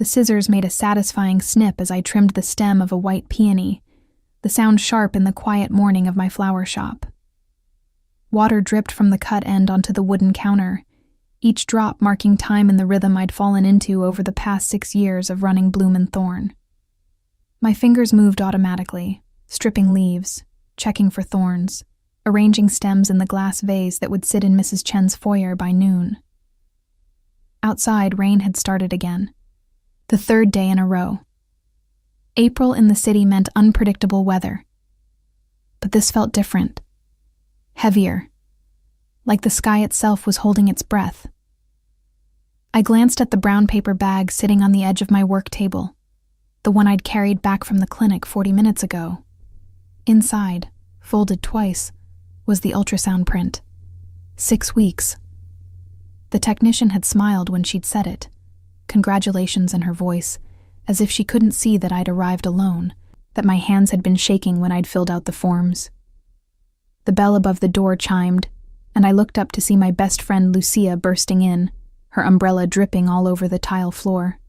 The scissors made a satisfying snip as I trimmed the stem of a white peony, the sound sharp in the quiet morning of my flower shop. Water dripped from the cut end onto the wooden counter, each drop marking time in the rhythm I'd fallen into over the past 6 years of running Bloom and Thorn. My fingers moved automatically, stripping leaves, checking for thorns, arranging stems in the glass vase that would sit in Mrs. Chen's foyer by noon. Outside, rain had started again, the 3rd day in a row. April in the city meant unpredictable weather. But this felt different, heavier, like the sky itself was holding its breath. I glanced at the brown paper bag sitting on the edge of my work table, the one I'd carried back from the clinic 40 minutes ago. Inside, folded twice, was the ultrasound print. 6 weeks. The technician had smiled when she'd said it, congratulations in her voice, as if she couldn't see that I'd arrived alone, that my hands had been shaking when I'd filled out the forms. The bell above the door chimed, and I looked up to see my best friend Lucia bursting in, her umbrella dripping all over the tile floor.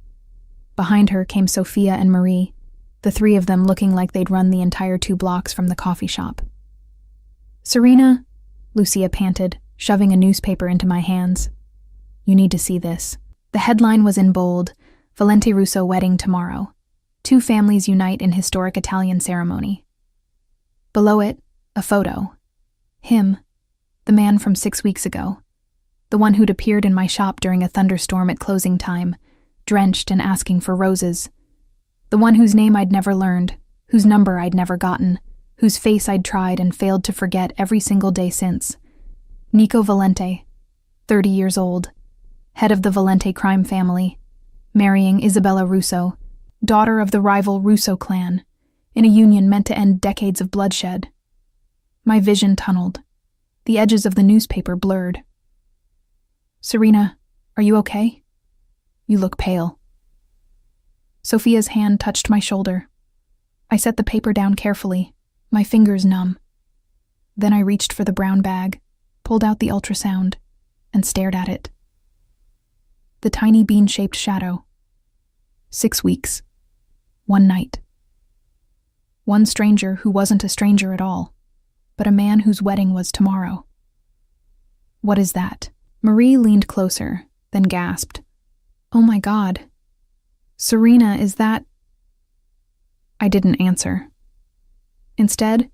Behind her came Sophia and Marie, the 3 of them looking like they'd run the entire 2 blocks from the coffee shop. "Serena," Lucia panted, shoving a newspaper into my hands. "You need to see this." The headline was in bold, "Valente Russo wedding tomorrow. 2 families unite in historic Italian ceremony." Below it, a photo. Him, the man from 6 weeks ago, the one who'd appeared in my shop during a thunderstorm at closing time, drenched and asking for roses. The one whose name I'd never learned, whose number I'd never gotten, whose face I'd tried and failed to forget every single day since. Nico Valente, 30 years old, head of the Valente crime family, marrying Isabella Russo, daughter of the rival Russo clan, in a union meant to end decades of bloodshed. My vision tunneled, the edges of the newspaper blurred. "Serena, are you okay? You look pale." Sophia's hand touched my shoulder. I set the paper down carefully, my fingers numb. Then I reached for the brown bag, pulled out the ultrasound, and stared at it. The tiny bean-shaped shadow. 6 weeks. 1 night. One stranger who wasn't a stranger at all, but a man whose wedding was tomorrow. "What is that?" Marie leaned closer, then gasped. "Oh my God. Serena, is that—" I didn't answer. Instead,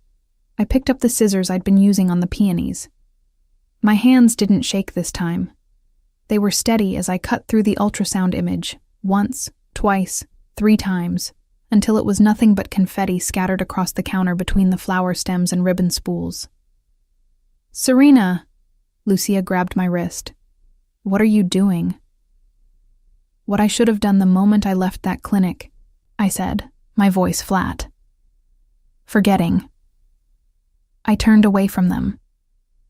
I picked up the scissors I'd been using on the peonies. My hands didn't shake this time. They were steady as I cut through the ultrasound image, once, twice, 3 times, until it was nothing but confetti scattered across the counter between the flower stems and ribbon spools. "Serena!" Lucia grabbed my wrist. "What are you doing?" "What I should have done the moment I left that clinic," I said, my voice flat. "Forgetting." I turned away from them,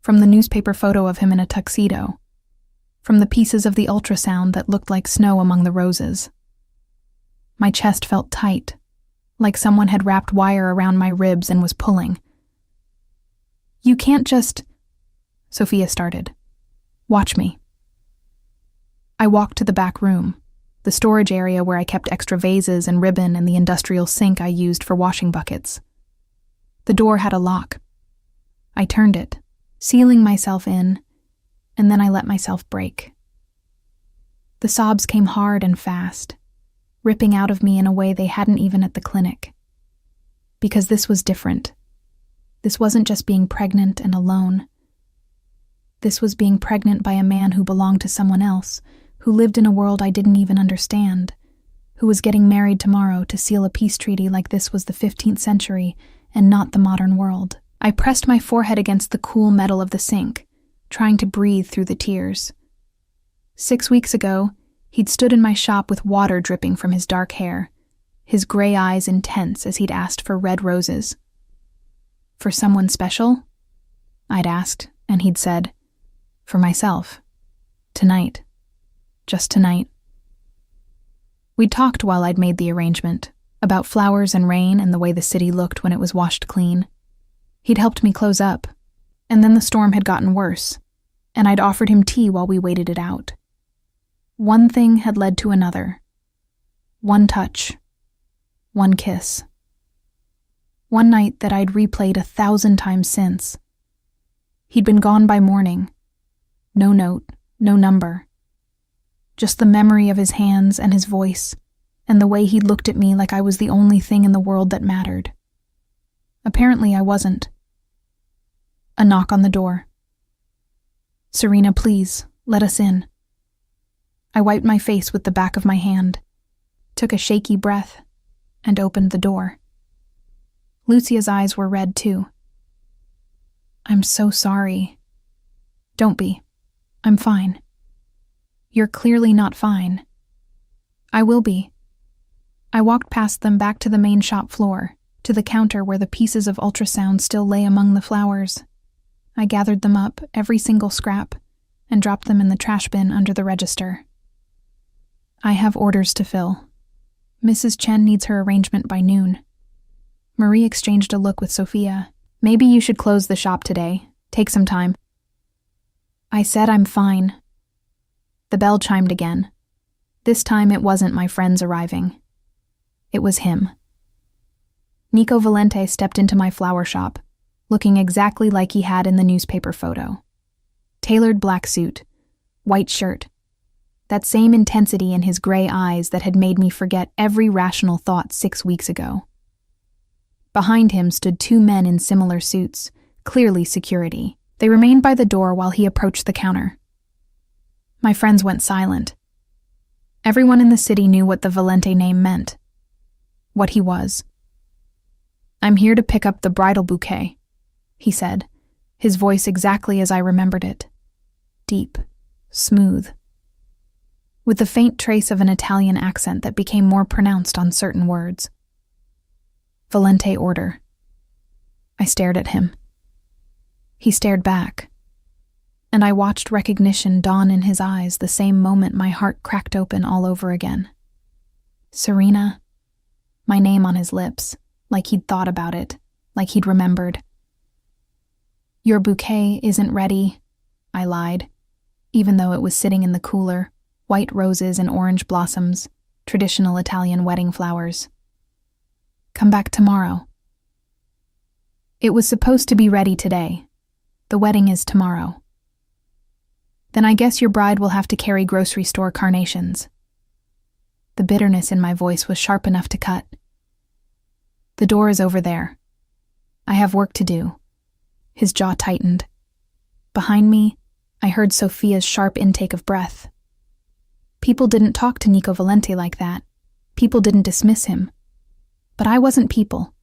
from the newspaper photo of him in a tuxedo, from the pieces of the ultrasound that looked like snow among the roses. My chest felt tight, like someone had wrapped wire around my ribs and was pulling. "You can't just—" Sophia started. "Watch me." I walked to the back room, the storage area where I kept extra vases and ribbon and the industrial sink I used for washing buckets. The door had a lock. I turned it, sealing myself in, and then I let myself break. The sobs came hard and fast, ripping out of me in a way they hadn't even at the clinic. Because this was different. This wasn't just being pregnant and alone. This was being pregnant by a man who belonged to someone else, who lived in a world I didn't even understand, who was getting married tomorrow to seal a peace treaty like this was the 15th century and not the modern world. I pressed my forehead against the cool metal of the sink, trying to breathe through the tears. 6 weeks ago, he'd stood in my shop with water dripping from his dark hair, his gray eyes intense as he'd asked for red roses. "For someone special?" I'd asked, and he'd said, "For myself. Tonight. Just tonight." We'd talked while I'd made the arrangement, about flowers and rain and the way the city looked when it was washed clean. He'd helped me close up, and then the storm had gotten worse, and I'd offered him tea while we waited it out. One thing had led to another. One touch. One kiss. One night that I'd replayed 1,000 times since. He'd been gone by morning. No note, no number. Just the memory of his hands and his voice, and the way he looked at me like I was the only thing in the world that mattered. Apparently I wasn't. A knock on the door. "Serena, please, let us in." I wiped my face with the back of my hand, took a shaky breath, and opened the door. Lucia's eyes were red too. "I'm so sorry." "Don't be. I'm fine." "You're clearly not fine." "I will be." I walked past them back to the main shop floor, to the counter where the pieces of ultrasound still lay among the flowers. I gathered them up, every single scrap, and dropped them in the trash bin under the register. "I have orders to fill. Mrs. Chen needs her arrangement by noon." Marie exchanged a look with Sophia. "Maybe you should close the shop today. Take some time." I said I'm fine. The bell chimed again. This time it wasn't my friends arriving. It was him. Nico Valente stepped into my flower shop, looking exactly like he had in the newspaper photo. Tailored black suit, white shirt, that same intensity in his gray eyes that had made me forget every rational thought 6 weeks ago. Behind him stood 2 men in similar suits, clearly security. They remained by the door while he approached the counter. My friends went silent. Everyone in the city knew what the Valente name meant, what he was. "I'm here to pick up the bridal bouquet," he said, his voice exactly as I remembered it. Deep, smooth, with the faint trace of an Italian accent that became more pronounced on certain words. "Valente order." I stared at him. He stared back, and I watched recognition dawn in his eyes the same moment my heart cracked open all over again. "Serena," my name on his lips, like he'd thought about it, like he'd remembered. "Your bouquet isn't ready," I lied, even though it was sitting in the cooler, white roses and orange blossoms, traditional Italian wedding flowers. "Come back tomorrow." "It was supposed to be ready today. The wedding is tomorrow." "Then I guess your bride will have to carry grocery store carnations." The bitterness in my voice was sharp enough to cut. "The door is over there. I have work to do." His jaw tightened. Behind me, I heard Sophia's sharp intake of breath. People didn't talk to Nico Valente like that. People didn't dismiss him. But I wasn't people.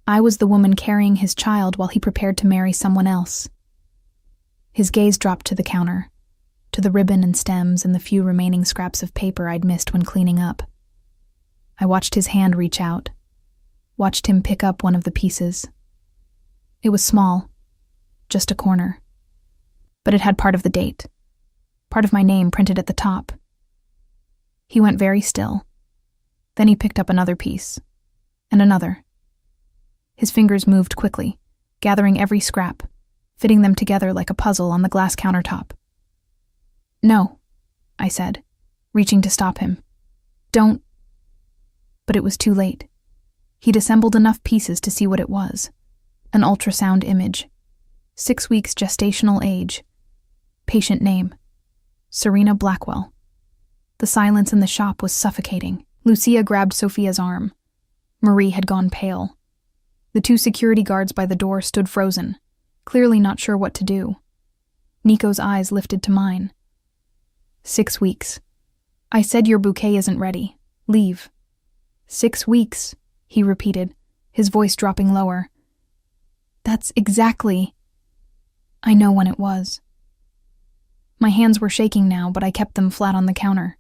I was the woman carrying his child while he prepared to marry someone else. His gaze dropped to the counter, to the ribbon and stems and the few remaining scraps of paper I'd missed when cleaning up. I watched his hand reach out, watched him pick up one of the pieces. It was small, just a corner. But it had part of the date, part of my name printed at the top. He went very still. Then he picked up another piece, and another. His fingers moved quickly, gathering every scrap, fitting them together like a puzzle on the glass countertop. "No," I said, reaching to stop him. "Don't." But it was too late. He'd assembled enough pieces to see what it was. An ultrasound image. 6 weeks gestational age. Patient name. Serena Blackwell. The silence in the shop was suffocating. Lucia grabbed Sophia's arm. Marie had gone pale. The 2 security guards by the door stood frozen, clearly not sure what to do. Nico's eyes lifted to mine. 6 weeks. I said your bouquet isn't ready. Leave. 6 weeks, he repeated, his voice dropping lower. That's exactly... I know when it was. My hands were shaking now, but I kept them flat on the counter.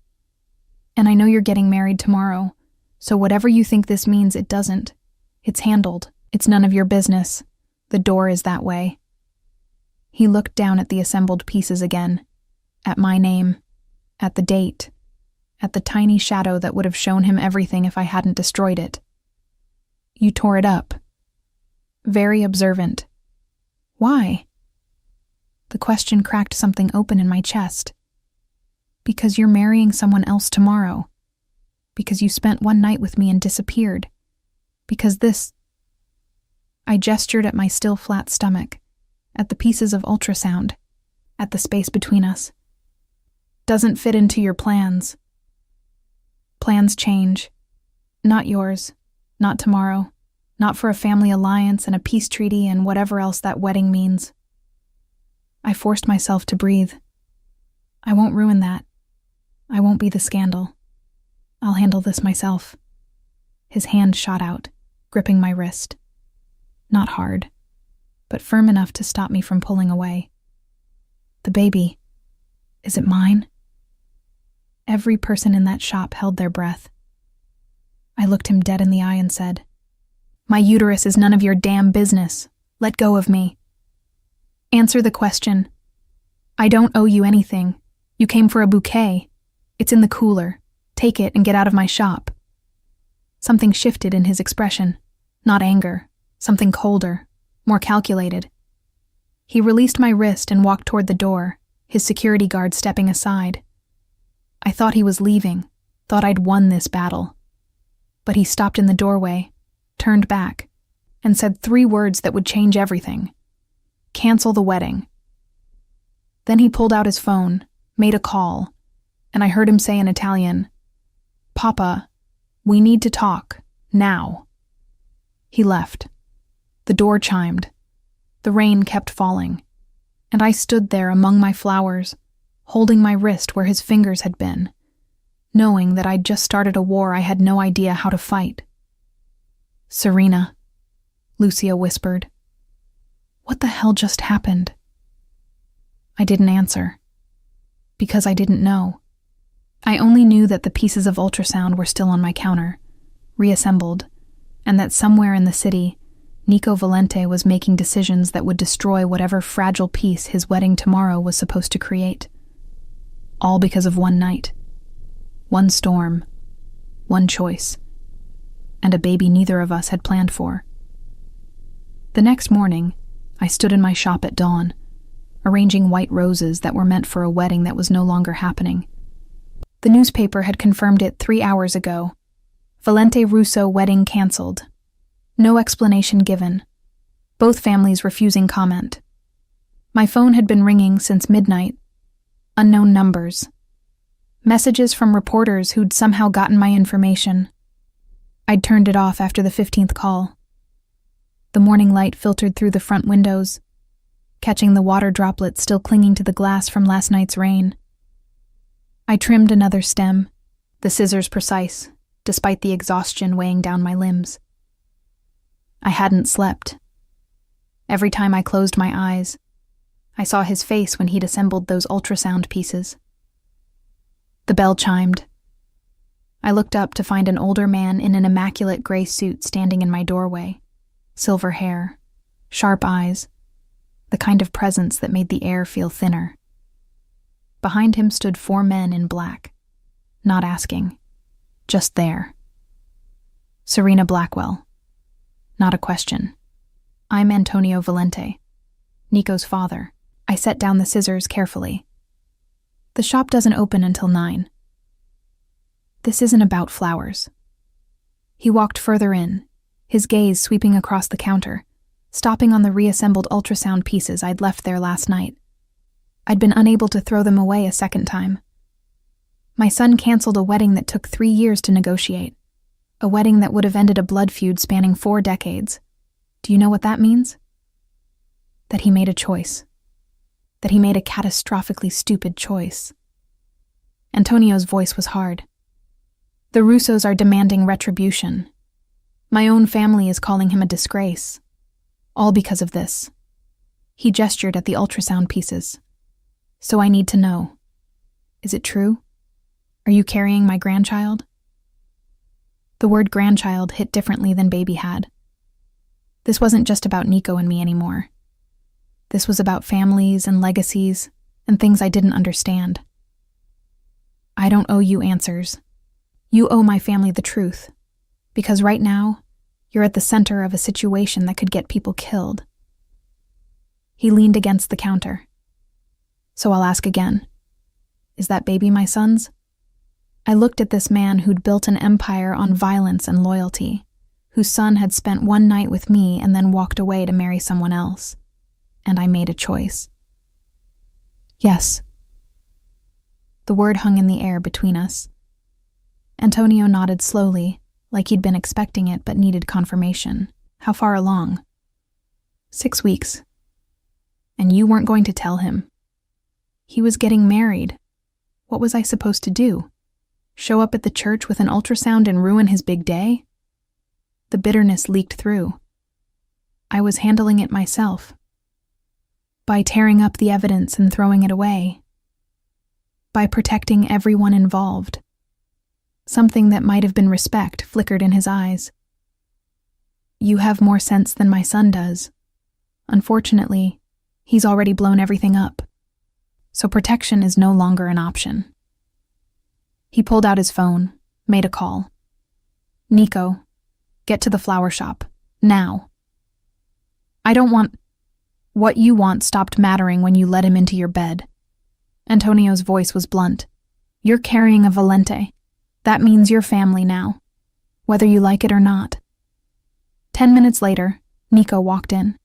And I know you're getting married tomorrow, so whatever you think this means, it doesn't. It's handled. It's none of your business. The door is that way. He looked down at the assembled pieces again, at my name, at the date, at the tiny shadow that would have shown him everything if I hadn't destroyed it. You tore it up. Very observant. Why? The question cracked something open in my chest. Because you're marrying someone else tomorrow. Because you spent one night with me and disappeared. Because this... I gestured at my still flat stomach, at the pieces of ultrasound, at the space between us. Doesn't fit into your plans. Plans change. Not yours. Not tomorrow. Not for a family alliance and a peace treaty and whatever else that wedding means. I forced myself to breathe. I won't ruin that. I won't be the scandal. I'll handle this myself. His hand shot out, gripping my wrist. Not hard, but firm enough to stop me from pulling away. The baby. Is it mine? Every person in that shop held their breath. I looked him dead in the eye and said, "My uterus is none of your damn business. Let go of me. Answer the question. I don't owe you anything. You came for a bouquet. It's in the cooler. Take it and get out of my shop." Something shifted in his expression. Not anger. Something colder, more calculated. He released my wrist and walked toward the door, his security guard stepping aside. I thought he was leaving, thought I'd won this battle. But he stopped in the doorway, turned back, and said 3 words that would change everything. Cancel the wedding. Then he pulled out his phone, made a call, and I heard him say in Italian, "Papa, we need to talk, now." He left. The door chimed. The rain kept falling, and I stood there among my flowers, holding my wrist where his fingers had been, knowing that I'd just started a war I had no idea how to fight. "Serena," Lucia whispered. What the hell just happened? I didn't answer. Because I didn't know. I only knew that the pieces of ultrasound were still on my counter, reassembled, and that somewhere in the city, Nico Valente was making decisions that would destroy whatever fragile piece his wedding tomorrow was supposed to create. All because of one night. One storm. One choice. And a baby neither of us had planned for. The next morning, I stood in my shop at dawn, arranging white roses that were meant for a wedding that was no longer happening. The newspaper had confirmed it 3 hours ago. Valente Russo wedding cancelled. No explanation given. Both families refusing comment. My phone had been ringing since midnight. Unknown numbers. Messages from reporters who'd somehow gotten my information. I'd turned it off after the 15th call. The morning light filtered through the front windows, catching the water droplets still clinging to the glass from last night's rain. I trimmed another stem, the scissors precise, despite the exhaustion weighing down my limbs. I hadn't slept. Every time I closed my eyes, I saw his face when he'd assembled those ultrasound pieces. The bell chimed. I looked up to find an older man in an immaculate gray suit standing in my doorway. Silver hair, sharp eyes, the kind of presence that made the air feel thinner. Behind him stood 4 men in black, not asking, just there. Serena Blackwell. Not a question. I'm Antonio Valente, Nico's father. I set down the scissors carefully. The shop doesn't open until 9. This isn't about flowers. He walked further in, his gaze sweeping across the counter, stopping on the reassembled ultrasound pieces I'd left there last night. I'd been unable to throw them away a second time. My son canceled a wedding that took 3 years to negotiate. A wedding that would have ended a blood feud spanning 4 decades. Do you know what that means? That he made a choice. That he made a catastrophically stupid choice. Antonio's voice was hard. The Russos are demanding retribution. My own family is calling him a disgrace. All because of this. He gestured at the ultrasound pieces. So I need to know. Is it true? Are you carrying my grandchild? The word grandchild hit differently than baby had. This wasn't just about Nico and me anymore. This was about families and legacies and things I didn't understand. I don't owe you answers. You owe my family the truth. Because right now, you're at the center of a situation that could get people killed. He leaned against the counter. So I'll ask again. Is that baby my son's? I looked at this man who'd built an empire on violence and loyalty, whose son had spent one night with me and then walked away to marry someone else. And I made a choice. Yes. The word hung in the air between us. Antonio nodded slowly, like he'd been expecting it but needed confirmation. How far along? 6 weeks. And you weren't going to tell him? He was getting married. What was I supposed to do? Show up at the church with an ultrasound and ruin his big day? The bitterness leaked through. I was handling it myself. By tearing up the evidence and throwing it away. By protecting everyone involved. Something that might have been respect flickered in his eyes. You have more sense than my son does. Unfortunately, he's already blown everything up. So protection is no longer an option. He pulled out his phone, made a call. Nico, get to the flower shop, now. I don't want... What you want stopped mattering when you let him into your bed. Antonio's voice was blunt. You're carrying a Valente. That means your family now, whether you like it or not. 10 minutes later, Nico walked in.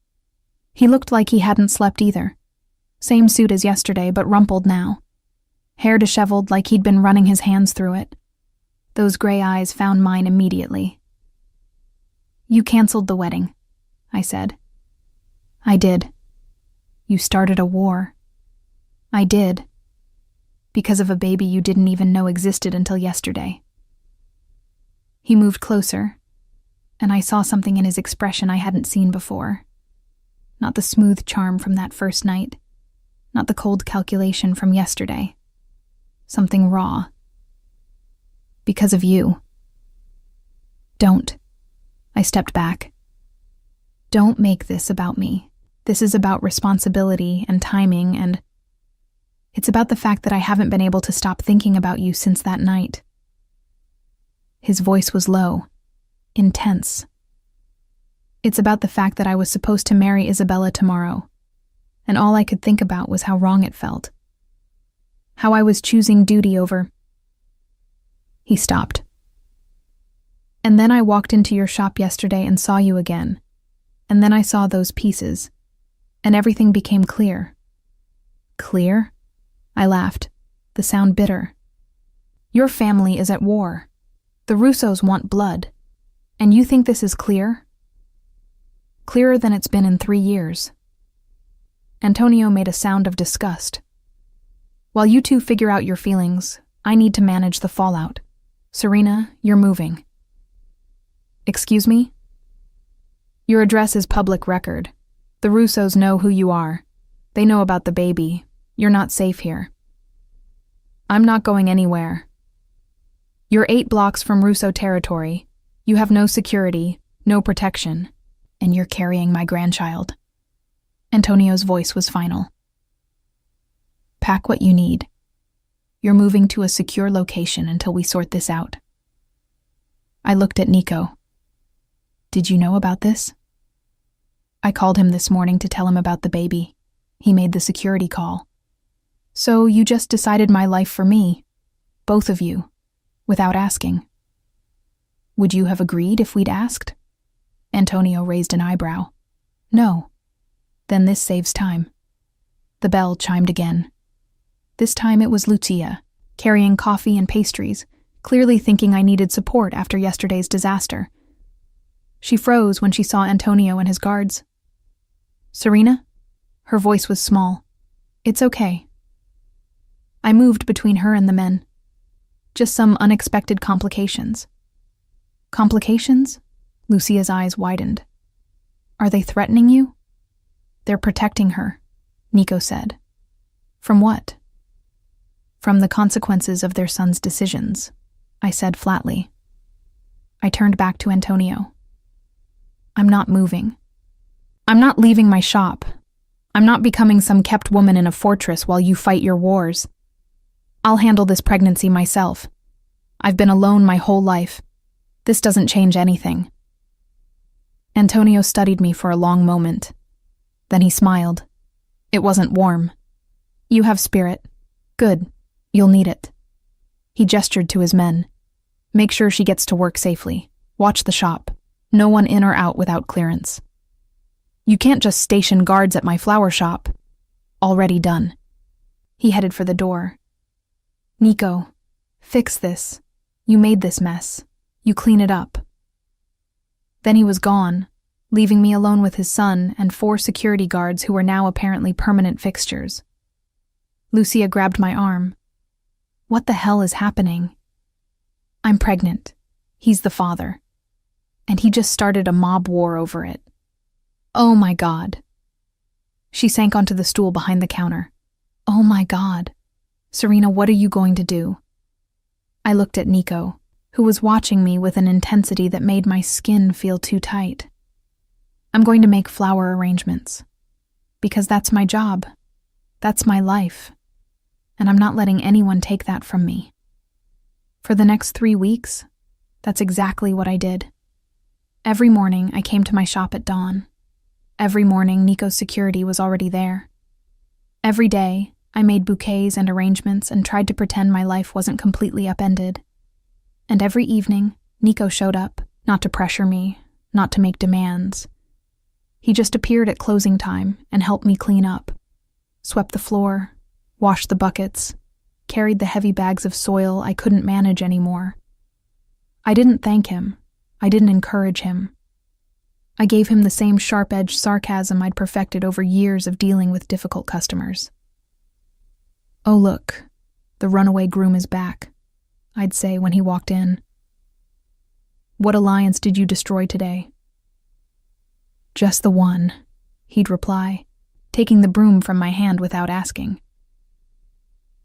He looked like he hadn't slept either. Same suit as yesterday, but rumpled now. Hair disheveled like he'd been running his hands through it. Those gray eyes found mine immediately. You canceled the wedding, I said. I did. You started a war. I did. Because of a baby you didn't even know existed until yesterday. He moved closer, and I saw something in his expression I hadn't seen before. Not the smooth charm from that first night. Not the cold calculation from yesterday. Something raw. Because of you. Don't. I stepped back. Don't make this about me. This is about responsibility and timing, and it's about the fact that I haven't been able to stop thinking about you since that night. His voice was low, intense. It's about the fact that I was supposed to marry Isabella tomorrow, and all I could think about was how wrong it felt. How I was choosing duty over... He stopped. And then I walked into your shop yesterday and saw you again. And then I saw those pieces. And everything became clear. Clear? I laughed, the sound bitter. Your family is at war. The Russos want blood. And you think this is clear? Clearer than it's been in 3 years. Antonio made a sound of disgust. While you two figure out your feelings, I need to manage the fallout. Serena, you're moving. Excuse me? Your address is public record. The Russos know who you are. They know about the baby. You're not safe here. I'm not going anywhere. You're 8 blocks from Russo territory. You have no security, no protection, and you're carrying my grandchild. Antonio's voice was final. Pack what you need. You're moving to a secure location until we sort this out. I looked at Nico. Did you know about this? I called him this morning to tell him about the baby. He made the security call. So you just decided my life for me, both of you, without asking. Would you have agreed if we'd asked? Antonio raised an eyebrow. No. Then this saves time. The bell chimed again. This time it was Lucia, carrying coffee and pastries, clearly thinking I needed support after yesterday's disaster. She froze when she saw Antonio and his guards. Serena? Her voice was small. It's okay. I moved between her and the men. Just some unexpected complications. Complications? Lucia's eyes widened. Are they threatening you? They're protecting her, Nico said. From what? From the consequences of their son's decisions, I said flatly. I turned back to Antonio. I'm not moving. I'm not leaving my shop. I'm not becoming some kept woman in a fortress while you fight your wars. I'll handle this pregnancy myself. I've been alone my whole life. This doesn't change anything. Antonio studied me for a long moment. Then he smiled. It wasn't warm. You have spirit. Good. You'll need it. He gestured to his men. Make sure she gets to work safely. Watch the shop. No one in or out without clearance. You can't just station guards at my flower shop. Already done. He headed for the door. Nico, fix this. You made this mess. You clean it up. Then he was gone, leaving me alone with his son and 4 security guards who were now apparently permanent fixtures. Lucia grabbed my arm. What the hell is happening? I'm pregnant. He's the father. And he just started a mob war over it. Oh my God. She sank onto the stool behind the counter. Oh my God. Serena, what are you going to do? I looked at Nico, who was watching me with an intensity that made my skin feel too tight. I'm going to make flower arrangements. Because that's my job. That's my life. And I'm not letting anyone take that from me. For the next 3 weeks, that's exactly what I did. Every morning, I came to my shop at dawn. Every morning, Nico's security was already there. Every day, I made bouquets and arrangements and tried to pretend my life wasn't completely upended. And every evening, Nico showed up, not to pressure me, not to make demands. He just appeared at closing time and helped me clean up, swept the floor, washed the buckets, carried the heavy bags of soil I couldn't manage anymore. I didn't thank him. I didn't encourage him. I gave him the same sharp-edged sarcasm I'd perfected over years of dealing with difficult customers. Oh, look, the runaway groom is back, I'd say when he walked in. What alliance did you destroy today? Just the one, he'd reply, taking the broom from my hand without asking.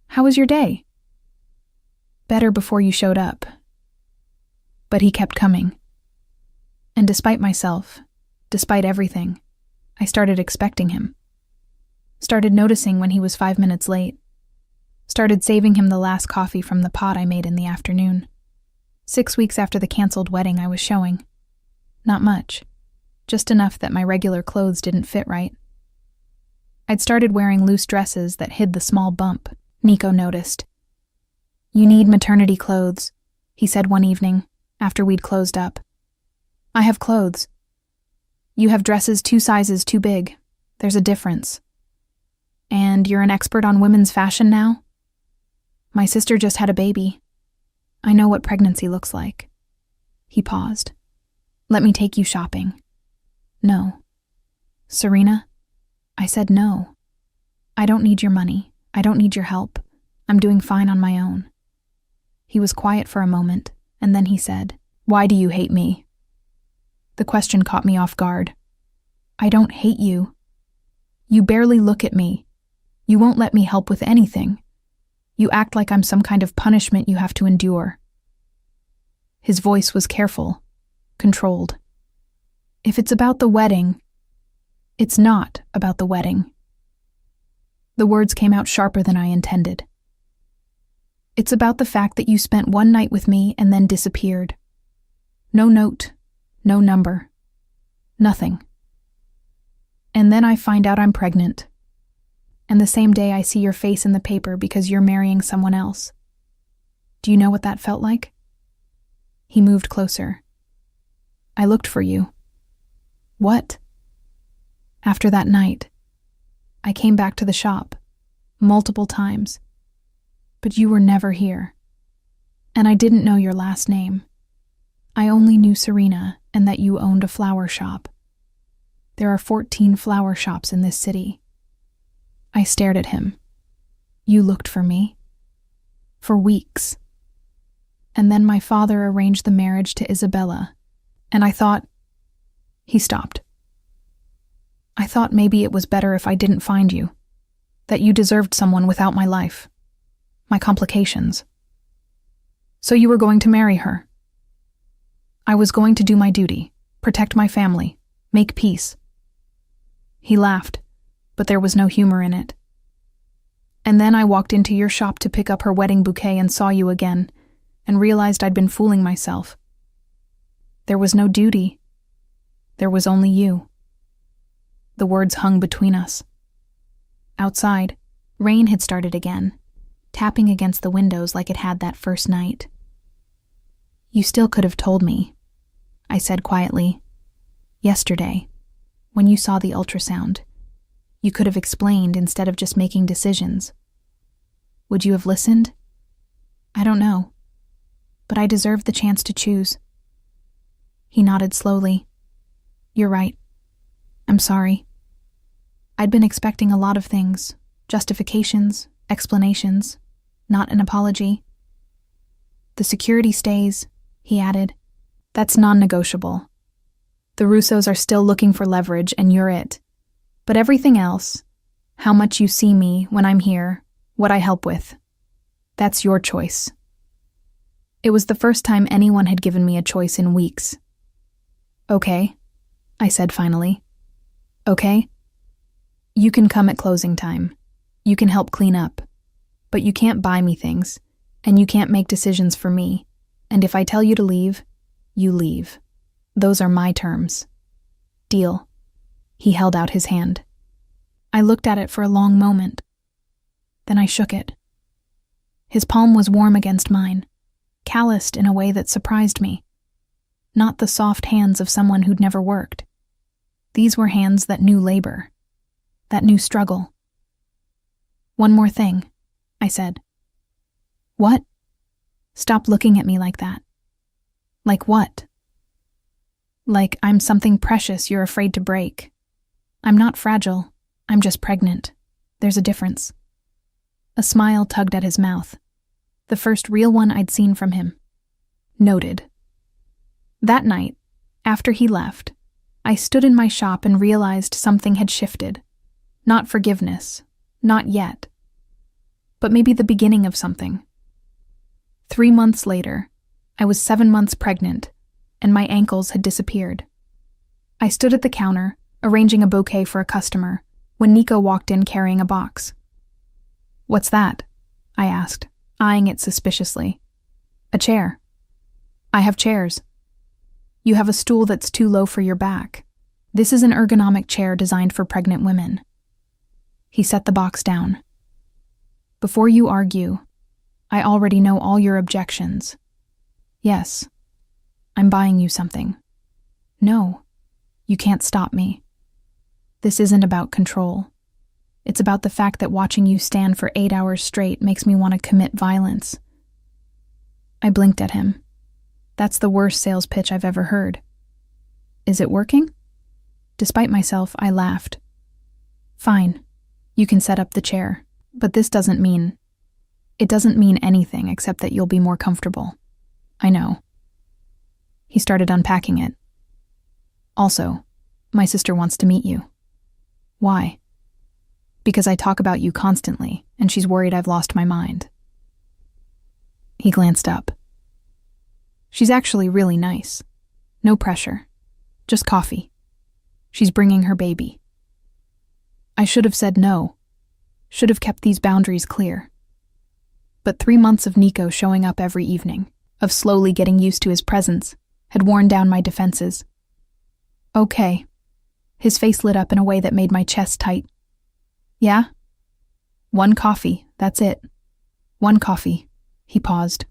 How was your day? Better before you showed up. But he kept coming. And despite myself, despite everything, I started expecting him. Started noticing when he was 5 minutes late. Started saving him the last coffee from the pot I made in the afternoon. 6 weeks after the canceled wedding I was showing. Not much. Just enough that my regular clothes didn't fit right. I'd started wearing loose dresses that hid the small bump. Nico noticed. You need maternity clothes, he said one evening, after we'd closed up. I have clothes. You have dresses 2 sizes too big. There's a difference. And you're an expert on women's fashion now? My sister just had a baby. I know what pregnancy looks like. He paused. Let me take you shopping. No. Serena? I said no. I don't need your money. I don't need your help. I'm doing fine on my own. He was quiet for a moment, and then he said, Why do you hate me? The question caught me off guard. I don't hate you. You barely look at me. You won't let me help with anything. You act like I'm some kind of punishment you have to endure. His voice was careful, controlled. If it's about the wedding, it's not about the wedding. The words came out sharper than I intended. It's about the fact that you spent one night with me and then disappeared. No note, no number, nothing. And then I find out I'm pregnant. And the same day I see your face in the paper because you're marrying someone else. Do you know what that felt like? He moved closer. I looked for you. What? After that night, I came back to the shop, multiple times. But you were never here. And I didn't know your last name. I only knew Serena and that you owned a flower shop. There are 14 flower shops in this city. I stared at him. You looked for me? For weeks. And then my father arranged the marriage to Isabella, and I thought... He stopped. I thought maybe it was better if I didn't find you, that you deserved someone without my life, my complications. So you were going to marry her. I was going to do my duty, protect my family, make peace. He laughed, but there was no humor in it. And then I walked into your shop to pick up her wedding bouquet and saw you again, and realized I'd been fooling myself. There was no duty. There was only you. The words hung between us. Outside, rain had started again, tapping against the windows like it had that first night. "You still could have told me," I said quietly. "Yesterday, when you saw the ultrasound, you could have explained instead of just making decisions. Would you have listened? I don't know, but I deserved the chance to choose." He nodded slowly. "You're right. I'm sorry. I'd been expecting a lot of things, justifications, explanations, not an apology." "The security stays," he added. "That's non-negotiable. The Russos are still looking for leverage, and you're it. But everything else, how much you see me when I'm here, what I help with, that's your choice." It was the first time anyone had given me a choice in weeks. "Okay," I said finally. "Okay? You can come at closing time. You can help clean up. But you can't buy me things, and you can't make decisions for me. And if I tell you to leave, you leave. Those are my terms. Deal." He held out his hand. I looked at it for a long moment. Then I shook it. His palm was warm against mine, calloused in a way that surprised me. Not the soft hands of someone who'd never worked. These were hands that knew labor, that knew struggle. "One more thing," I said. "What?" "Stop looking at me like that." "Like what?" "Like I'm something precious you're afraid to break. I'm not fragile, I'm just pregnant. There's a difference." A smile tugged at his mouth, the first real one I'd seen from him. Noted. That night, after he left, I stood in my shop and realized something had shifted. Not forgiveness, not yet, but maybe the beginning of something. 3 months later, I was 7 months pregnant, and my ankles had disappeared. I stood at the counter, arranging a bouquet for a customer, when Nico walked in carrying a box. "What's that?" I asked, eyeing it suspiciously. "A chair." "I have chairs." "You have a stool that's too low for your back. This is an ergonomic chair designed for pregnant women." He set the box down. "Before you argue, I already know all your objections. Yes, I'm buying you something. No, you can't stop me. This isn't about control. It's about the fact that watching you stand for 8 hours straight makes me want to commit violence." I blinked at him. That's the worst sales pitch I've ever heard. "Is it working?" Despite myself, I laughed. "Fine, you can set up the chair, but it doesn't mean anything except that you'll be more comfortable. I know." He started unpacking it. "Also, my sister wants to meet you." "Why?" "Because I talk about you constantly, and she's worried I've lost my mind." He glanced up. "She's actually really nice. No pressure. Just coffee. She's bringing her baby." I should have said no. Should have kept these boundaries clear. But 3 months of Nico showing up every evening, of slowly getting used to his presence, had worn down my defenses. "Okay." His face lit up in a way that made my chest tight. "Yeah?" "1 coffee, that's it. 1 coffee." He paused.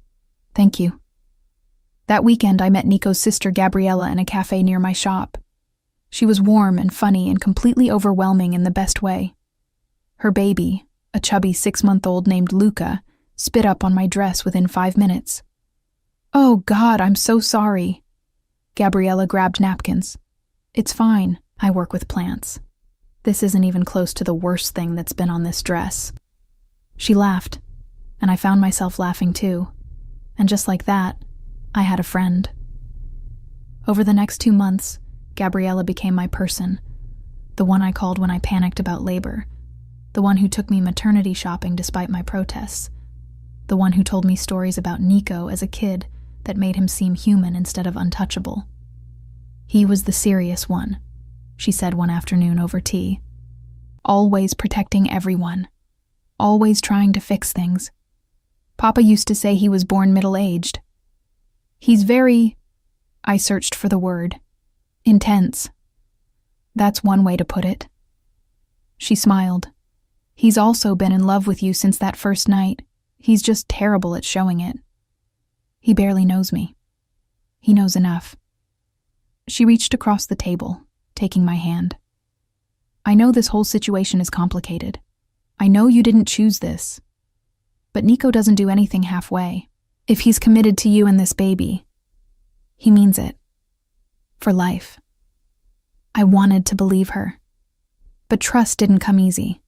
"Thank you." That weekend I met Nico's sister Gabriella in a cafe near my shop. She was warm and funny and completely overwhelming in the best way. Her baby, a chubby 6-month-old named Luca, spit up on my dress within 5 minutes. "Oh God, I'm so sorry." Gabriella grabbed napkins. "It's fine, I work with plants. This isn't even close to the worst thing that's been on this dress." She laughed, and I found myself laughing too. And just like that, I had a friend. Over the next 2 months, Gabriella became my person, the one I called when I panicked about labor, the one who took me maternity shopping despite my protests, the one who told me stories about Nico as a kid that made him seem human instead of untouchable. "He was the serious one," she said one afternoon over tea. "Always protecting everyone. Always trying to fix things. Papa used to say he was born middle-aged. He's very," I searched for the word, "intense. That's one way to put it." She smiled. "He's also been in love with you since that first night. He's just terrible at showing it. He barely knows me. He knows enough. She reached across the table, taking my hand. I know this whole situation is complicated. I know you didn't choose this. But Nico doesn't do anything halfway. If he's committed to you and this baby, he means it. For life. I wanted to believe her. But trust didn't come easy.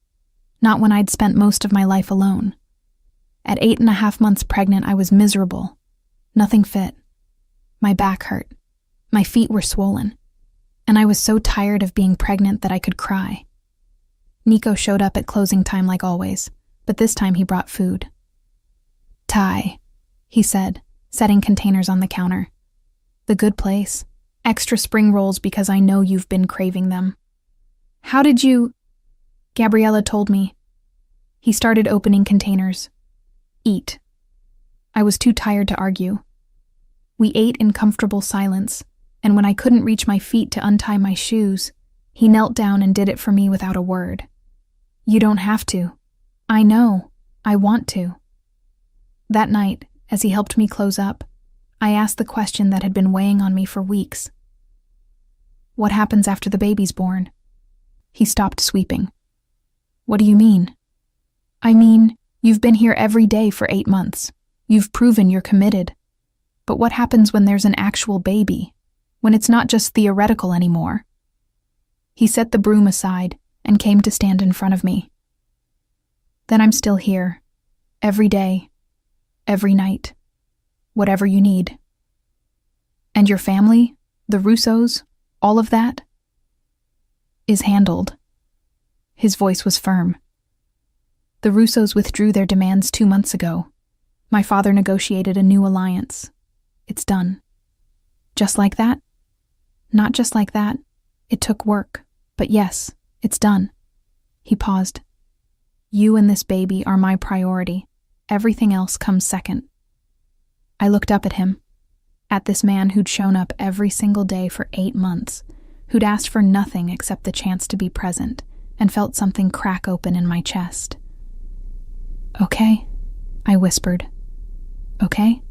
Not when I'd spent most of my life alone. At 8.5 months pregnant, I was miserable. Nothing fit. My back hurt. My feet were swollen. And I was so tired of being pregnant that I could cry. Nico showed up at closing time like always, but this time he brought food. Thai, he said, setting containers on the counter. The good place. Extra spring rolls because I know you've been craving them. How did you? Gabriella told me. He started opening containers. Eat. I was too tired to argue. We ate in comfortable silence, and when I couldn't reach my feet to untie my shoes, he knelt down and did it for me without a word. You don't have to. I know. I want to. That night, as he helped me close up, I asked the question that had been weighing on me for weeks. What happens after the baby's born? He stopped sweeping. What do you mean? I mean, you've been here every day for 8 months. You've proven you're committed. But what happens when there's an actual baby? When it's not just theoretical anymore? He set the broom aside and came to stand in front of me. Then I'm still here. Every day. Every night. Whatever you need. And your family, the Russos, all of that, is handled. His voice was firm. The Russos withdrew their demands 2 months ago. My father negotiated a new alliance. It's done. Just like that? Not just like that. It took work. But yes, it's done. He paused. You and this baby are my priority. Everything else comes second. I looked up at him. At this man who'd shown up every single day for 8 months, who'd asked for nothing except the chance to be present, and felt something crack open in my chest. Okay, I whispered. Okay?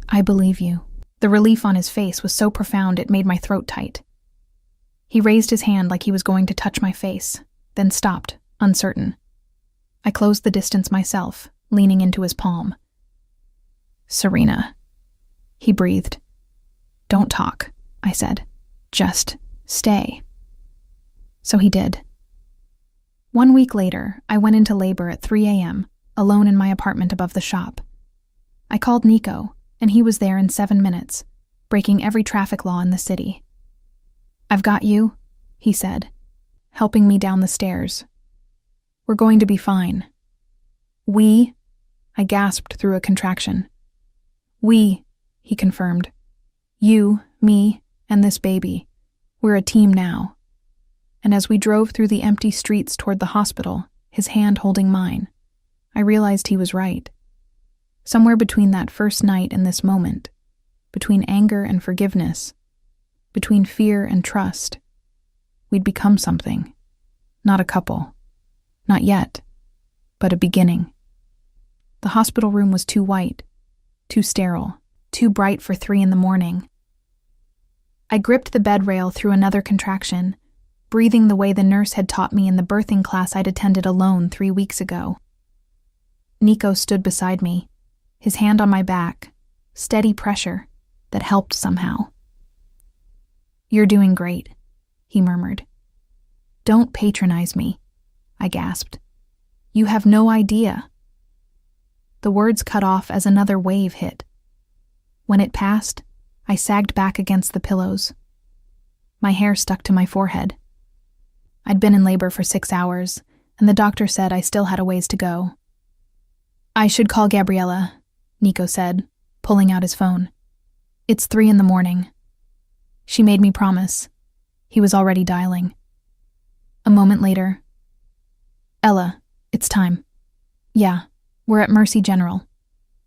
I believe you. The relief on his face was so profound it made my throat tight. He raised his hand like he was going to touch my face, then stopped, uncertain. I closed the distance myself, leaning into his palm. Serena, he breathed. Don't talk, I said. Just stay. So he did. 1 week later, I went into labor at 3 a.m., alone in my apartment above the shop. I called Nico, and he was there in 7 minutes, breaking every traffic law in the city. I've got you, he said, helping me down the stairs. We're going to be fine. We? I gasped through a contraction. We, he confirmed. You, me, and this baby. We're a team now. And as we drove through the empty streets toward the hospital, his hand holding mine, I realized he was right. Somewhere between that first night and this moment, between anger and forgiveness, between fear and trust, we'd become something. Not a couple. Not yet, but a beginning. The hospital room was too white, too sterile, too bright for 3 a.m. I gripped the bed rail through another contraction, breathing the way the nurse had taught me in the birthing class I'd attended alone 3 weeks ago. Nico stood beside me, his hand on my back, steady pressure that helped somehow. You're doing great, he murmured. Don't patronize me, I gasped. You have no idea. The words cut off as another wave hit. When it passed, I sagged back against the pillows. My hair stuck to my forehead. I'd been in labor for 6 hours, and the doctor said I still had a ways to go. I should call Gabriella, Nico said, pulling out his phone. It's 3 a.m. She made me promise. He was already dialing. A moment later, Ella, it's time. Yeah, we're at Mercy General.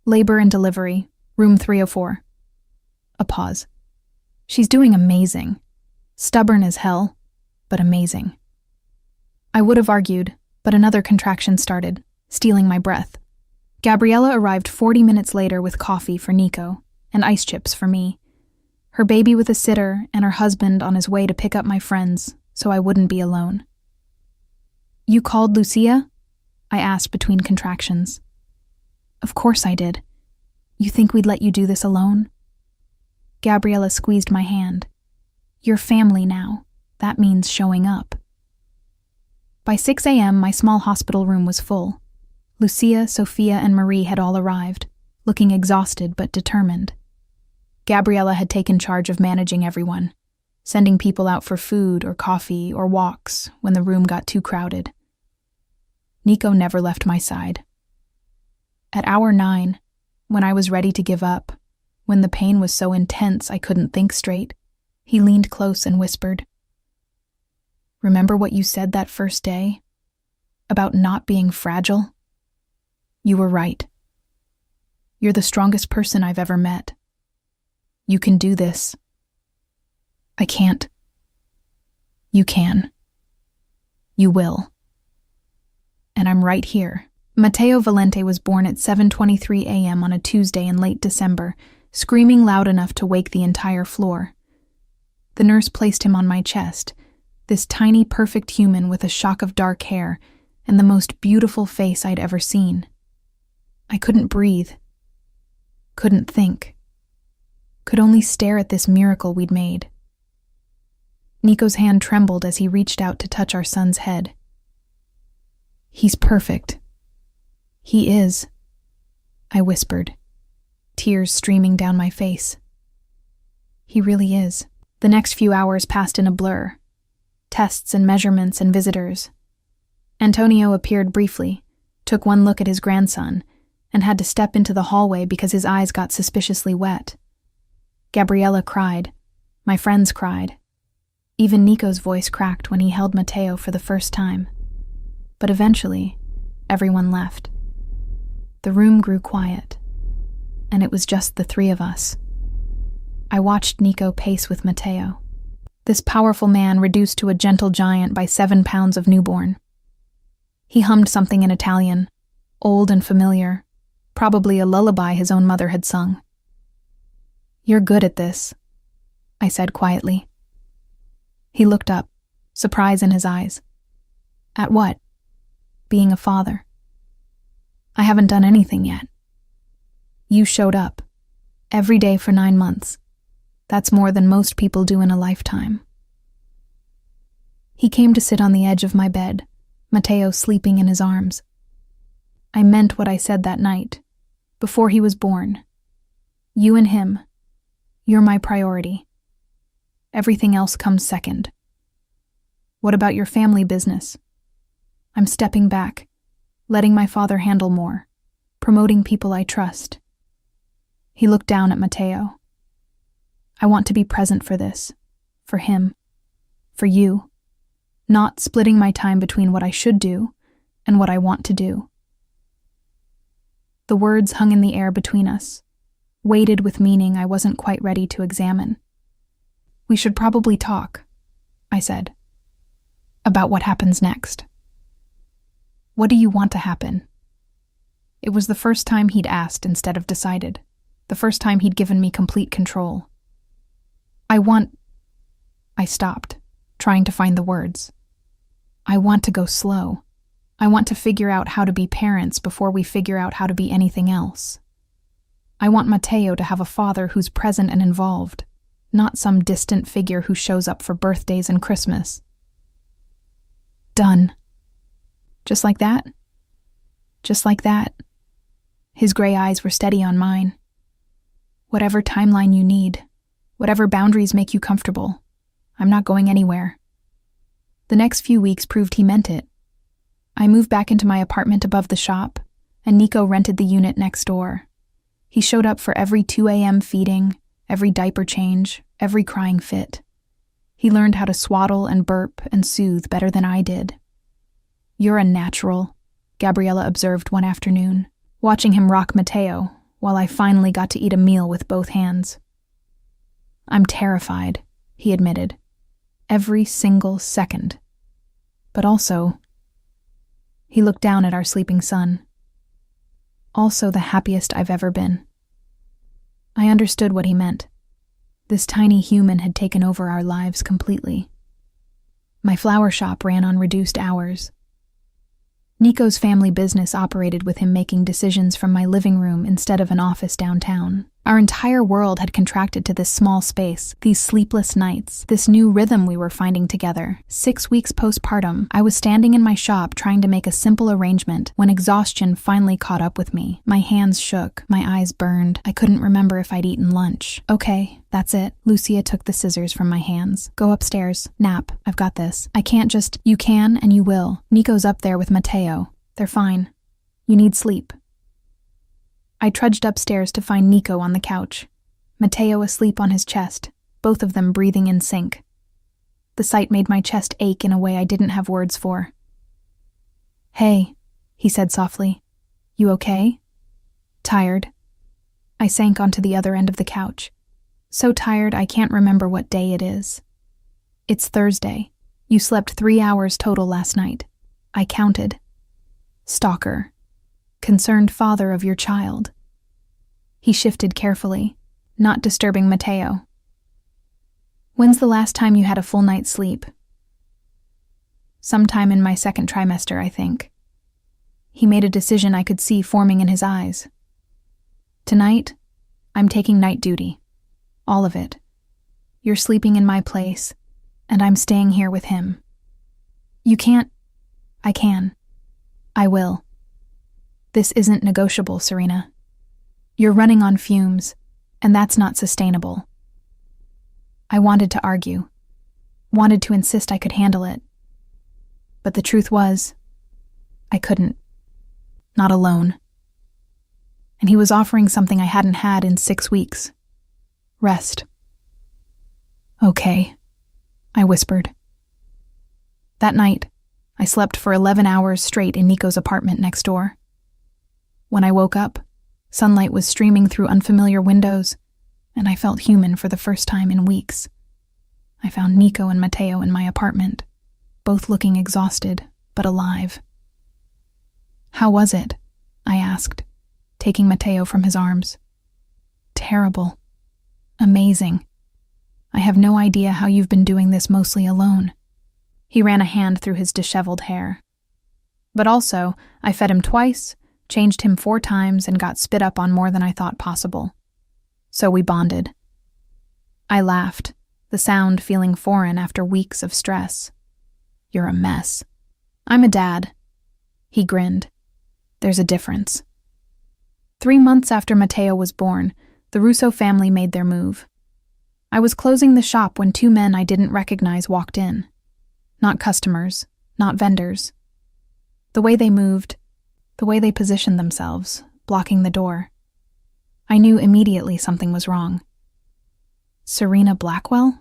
Labor and delivery, room 304. A pause. She's doing amazing. Stubborn as hell, but amazing. I would have argued, but another contraction started, stealing my breath. Gabriella arrived 40 minutes later with coffee for Nico and ice chips for me, her baby with a sitter and her husband on his way to pick up my friends so I wouldn't be alone. "You called Lucia?" I asked between contractions. "Of course I did. You think we'd let you do this alone?" Gabriella squeezed my hand. "You're family now. That means showing up." By 6 a.m., my small hospital room was full. Lucia, Sophia, and Marie had all arrived, looking exhausted but determined. Gabriella had taken charge of managing everyone, sending people out for food or coffee or walks when the room got too crowded. Nico never left my side. At hour 9, when I was ready to give up, when the pain was so intense I couldn't think straight, he leaned close and whispered, "Remember what you said that first day? About not being fragile? You were right. You're the strongest person I've ever met. You can do this. I can't. You can. You will. And I'm right here." Matteo Valente was born at 7:23 a.m. on a Tuesday in late December, screaming loud enough to wake the entire floor. The nurse placed him on my chest, this tiny, perfect human with a shock of dark hair and the most beautiful face I'd ever seen. I couldn't breathe. Couldn't think. Could only stare at this miracle we'd made. Nico's hand trembled as he reached out to touch our son's head. "He's perfect. He is," I whispered, tears streaming down my face. "He really is." The next few hours passed in a blur. Tests and measurements and visitors. Antonio appeared briefly, took one look at his grandson, and had to step into the hallway because his eyes got suspiciously wet. Gabriella cried. My friends cried. Even Nico's voice cracked when he held Matteo for the first time. But eventually, everyone left. The room grew quiet, and it was just the three of us. I watched Nico pace with Matteo, this powerful man reduced to a gentle giant by 7 pounds of newborn. He hummed something in Italian, old and familiar, probably a lullaby his own mother had sung. "You're good at this," I said quietly. He looked up, surprise in his eyes. "At what?" "Being a father." "I haven't done anything yet." "You showed up, every day for 9 months. That's more than most people do in a lifetime." He came to sit on the edge of my bed, Matteo sleeping in his arms. I meant what I said that night, before he was born. You and him, you're my priority. Everything else comes second. What about your family business? I'm stepping back, letting my father handle more, promoting people I trust. He looked down at Matteo. I want to be present for this, for him, for you, not splitting my time between what I should do and what I want to do. The words hung in the air between us, weighted with meaning I wasn't quite ready to examine. "We should probably talk," I said, "about what happens next." "What do you want to happen?" It was the first time he'd asked instead of decided, the first time he'd given me complete control. I stopped, trying to find the words. "I want to go slow. I want to figure out how to be parents before we figure out how to be anything else. I want Matteo to have a father who's present and involved, not some distant figure who shows up for birthdays and Christmas." "Done." "Just like that?" "Just like that." His gray eyes were steady on mine. "Whatever timeline you need, whatever boundaries make you comfortable, I'm not going anywhere." The next few weeks proved he meant it. I moved back into my apartment above the shop, and Nico rented the unit next door. He showed up for every 2 a.m. feeding, every diaper change, every crying fit. He learned how to swaddle and burp and soothe better than I did. "You're a natural," Gabriella observed one afternoon, watching him rock Matteo while I finally got to eat a meal with both hands. "I'm terrified," he admitted. "Every single second. But also..." He looked down at our sleeping son. also the happiest I've ever been. I understood what he meant. This tiny human had taken over our lives completely. My flower shop ran on reduced hours. Nico's family business operated with him making decisions from my living room instead of an office downtown. Our entire world had contracted to this small space, these sleepless nights, this new rhythm we were finding together. 6 weeks postpartum, I was standing in my shop trying to make a simple arrangement when exhaustion finally caught up with me. My hands shook, my eyes burned. I couldn't remember if I'd eaten lunch. Okay, that's it. Lucia took the scissors from my hands. Go upstairs. Nap. I've got this. I can't just— You can and you will. Nico's up there with Mateo. They're fine. You need sleep. I trudged upstairs to find Nico on the couch, Mateo asleep on his chest, both of them breathing in sync. The sight made my chest ache in a way I didn't have words for. Hey, he said softly. You okay? Tired. I sank onto the other end of the couch. So tired I can't remember what day it is. It's Thursday. You slept 3 hours total last night. I counted. Stalker. Concerned father of your child. He shifted carefully, not disturbing Mateo. When's the last time you had a full night's sleep? Sometime in my second trimester, I think. He made a decision I could see forming in his eyes. Tonight, I'm taking night duty. All of it. You're sleeping in my place, and I'm staying here with him. You can't— I can. I will. This isn't negotiable, Serena. You're running on fumes, and that's not sustainable. I wanted to argue, wanted to insist I could handle it. But the truth was, I couldn't. Not alone. And he was offering something I hadn't had in 6 weeks. Rest. Okay, I whispered. That night, I slept for 11 hours straight in Nico's apartment next door. When I woke up, sunlight was streaming through unfamiliar windows, and I felt human for the first time in weeks. I found Nico and Mateo in my apartment, both looking exhausted, but alive. How was it? I asked, taking Mateo from his arms. Terrible. Amazing. I have no idea how you've been doing this mostly alone. He ran a hand through his disheveled hair. But also, I fed him twice, changed him 4 times, and got spit up on more than I thought possible. So we bonded. I laughed, the sound feeling foreign after weeks of stress. You're a mess. I'm a dad. He grinned. There's a difference. 3 months after Mateo was born, the Russo family made their move. I was closing the shop when 2 men I didn't recognize walked in. Not customers, not vendors. The way they moved, the way they positioned themselves, blocking the door. I knew immediately something was wrong. Serena Blackwell?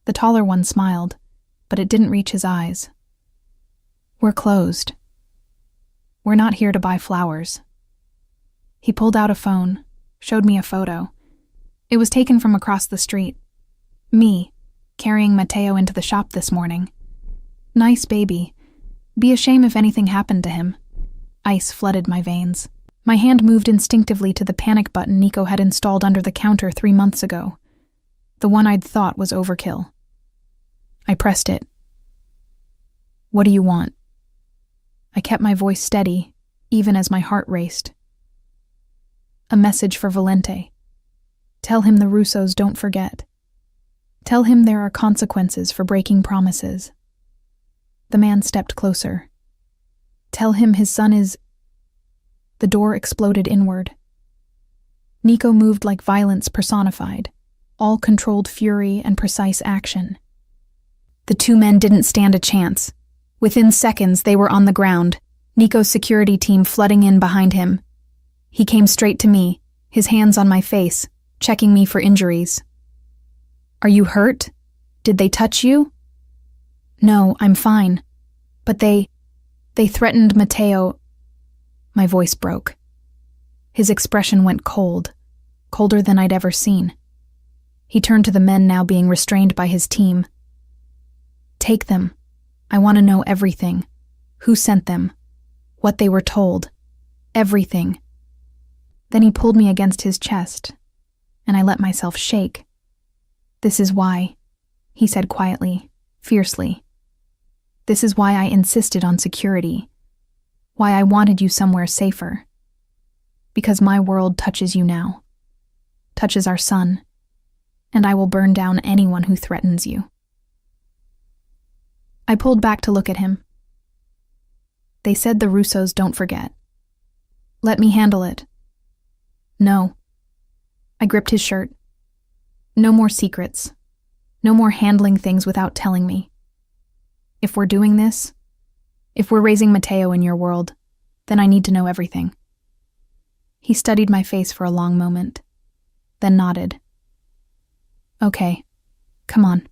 The taller one smiled, but it didn't reach his eyes. We're closed. We're not here to buy flowers. He pulled out a phone, showed me a photo. It was taken from across the street. Me, carrying Mateo into the shop this morning. Nice baby. Be a shame if anything happened to him. Ice flooded my veins. My hand moved instinctively to the panic button Nico had installed under the counter 3 months ago. The one I'd thought was overkill. I pressed it. What do you want? I kept my voice steady, even as my heart raced. A message for Valente. Tell him the Russos don't forget. Tell him there are consequences for breaking promises. The man stepped closer. Tell him his son is— The door exploded inward. Nico moved like violence personified, all controlled fury and precise action. The 2 men didn't stand a chance. Within seconds, they were on the ground, Nico's security team flooding in behind him. He came straight to me, his hands on my face, checking me for injuries. Are you hurt? Did they touch you? No, I'm fine. But they threatened Mateo. My voice broke. His expression went cold, colder than I'd ever seen. He turned to the men now being restrained by his team. Take them. I want to know everything. Who sent them? What they were told. Everything. Then he pulled me against his chest, and I let myself shake. "This is why," he said quietly, fiercely. "This is why I insisted on security, why I wanted you somewhere safer. Because my world touches you now, touches our son, and I will burn down anyone who threatens you." I pulled back to look at him. "They said the Russos don't forget. Let me handle it." "No." I gripped his shirt. "No more secrets. No more handling things without telling me. If we're doing this, if we're raising Matteo in your world, then I need to know everything." He studied my face for a long moment, then nodded. "Okay, come on."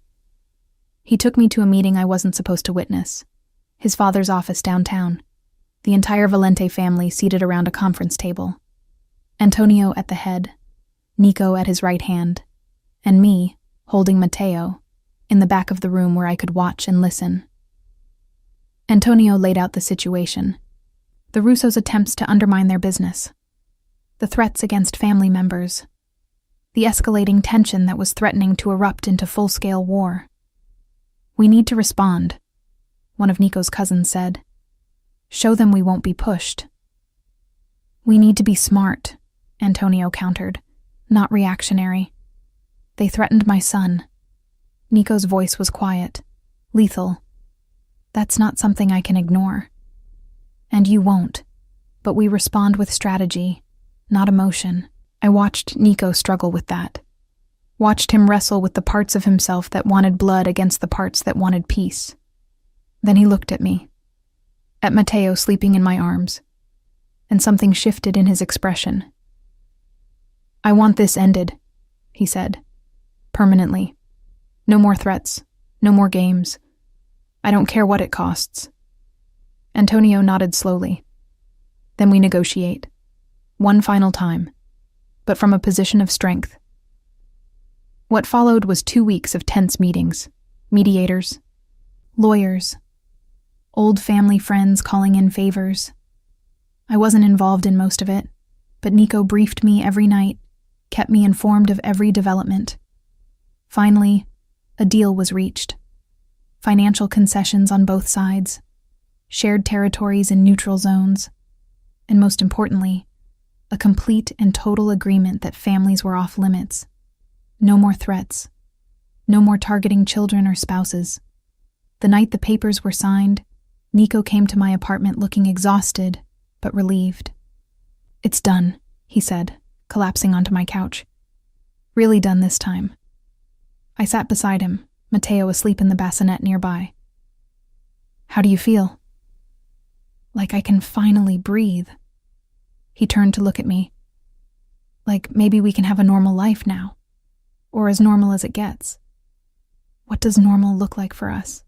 He took me to a meeting I wasn't supposed to witness, his father's office downtown, the entire Valente family seated around a conference table. Antonio at the head, Nico at his right hand, and me, holding Matteo, in the back of the room where I could watch and listen. Antonio laid out the situation, the Russos' attempts to undermine their business, the threats against family members, the escalating tension that was threatening to erupt into full-scale war. "We need to respond," one of Nico's cousins said. "Show them we won't be pushed." "We need to be smart," Antonio countered, "not reactionary. They threatened my son." Nico's voice was quiet, lethal. "That's not something I can ignore. And you won't, but we respond with strategy, not emotion." I watched Nico struggle with that. Watched him wrestle with the parts of himself that wanted blood against the parts that wanted peace. Then he looked at me, at Matteo sleeping in my arms, and something shifted in his expression. "I want this ended," he said, "permanently. No more threats, no more games. I don't care what it costs." Antonio nodded slowly. "Then we negotiate. One final time, but from a position of strength." What followed was 2 weeks of tense meetings, mediators, lawyers, old family friends calling in favors. I wasn't involved in most of it, but Nico briefed me every night, kept me informed of every development. Finally, a deal was reached. Financial concessions on both sides, shared territories in neutral zones, and most importantly, a complete and total agreement that families were off limits. No more threats. No more targeting children or spouses. The night the papers were signed, Nico came to my apartment looking exhausted, but relieved. "It's done," he said, collapsing onto my couch. "Really done this time." I sat beside him, Matteo asleep in the bassinet nearby. "How do you feel?" "Like I can finally breathe." He turned to look at me. "Like maybe we can have a normal life now. Or as normal as it gets. What does normal look like for us?"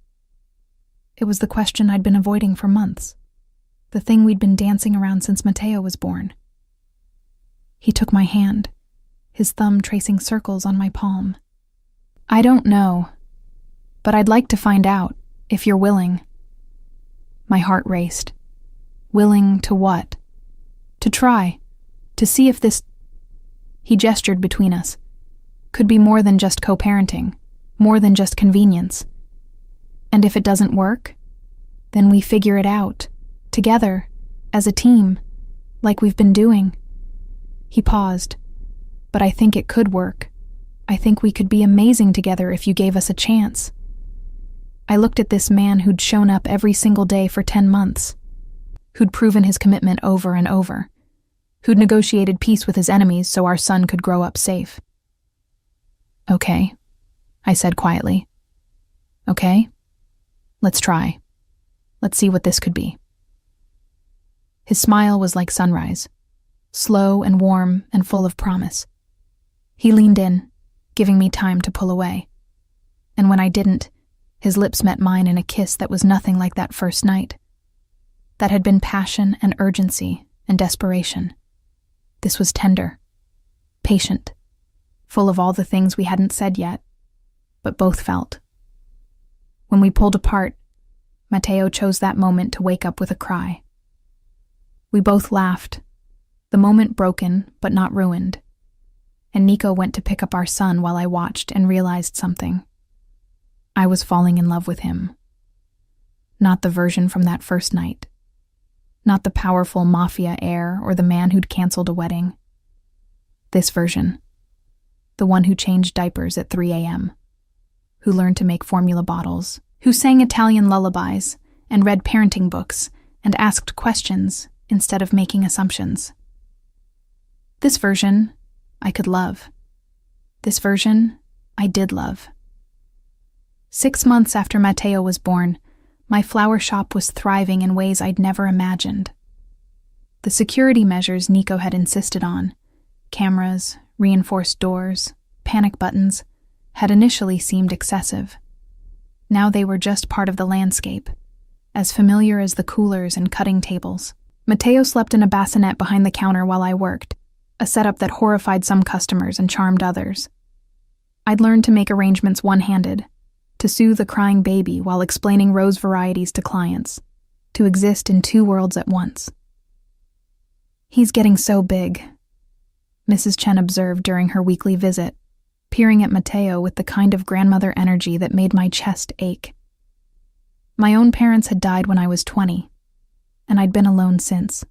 It was the question I'd been avoiding for months. The thing we'd been dancing around since Matteo was born. He took my hand, his thumb tracing circles on my palm. "I don't know, but I'd like to find out, if you're willing." My heart raced. Willing to what? To try, to see if this... He gestured between us. Could be more than just co-parenting, more than just convenience. And if it doesn't work, then we figure it out, together, as a team, like we've been doing. He paused. "But I think it could work. I think we could be amazing together if you gave us a chance." I looked at this man who'd shown up every single day for 10 months, who'd proven his commitment over and over, who'd negotiated peace with his enemies so our son could grow up safe. "Okay," I said quietly. "Okay? Let's try. Let's see what this could be." His smile was like sunrise, slow and warm and full of promise. He leaned in, giving me time to pull away. And when I didn't, his lips met mine in a kiss that was nothing like that first night. That had been passion and urgency and desperation. This was tender, patient, full of all the things we hadn't said yet, but both felt. When we pulled apart, Matteo chose that moment to wake up with a cry. We both laughed, The moment broken, but not ruined. And Nico went to pick up our son while I watched and realized something. I was falling in love with him. Not the version from that first night. Not the powerful mafia heir or the man who'd canceled a wedding. This version. The one who changed diapers at 3 a.m., who learned to make formula bottles, who sang Italian lullabies and read parenting books and asked questions instead of making assumptions. This version I could love. This version I did love. 6 months after Matteo was born, my flower shop was thriving in ways I'd never imagined. The security measures Nico had insisted on, cameras, reinforced doors, panic buttons, had initially seemed excessive. Now they were just part of the landscape, as familiar as the coolers and cutting tables. Matteo slept in a bassinet behind the counter while I worked, a setup that horrified some customers and charmed others. I'd learned to make arrangements one-handed, to soothe a crying baby while explaining rose varieties to clients, to exist in 2 worlds at once. "He's getting so big," Mrs. Chen observed during her weekly visit, peering at Matteo with the kind of grandmother energy that made my chest ache. My own parents had died when I was 20, and I'd been alone since.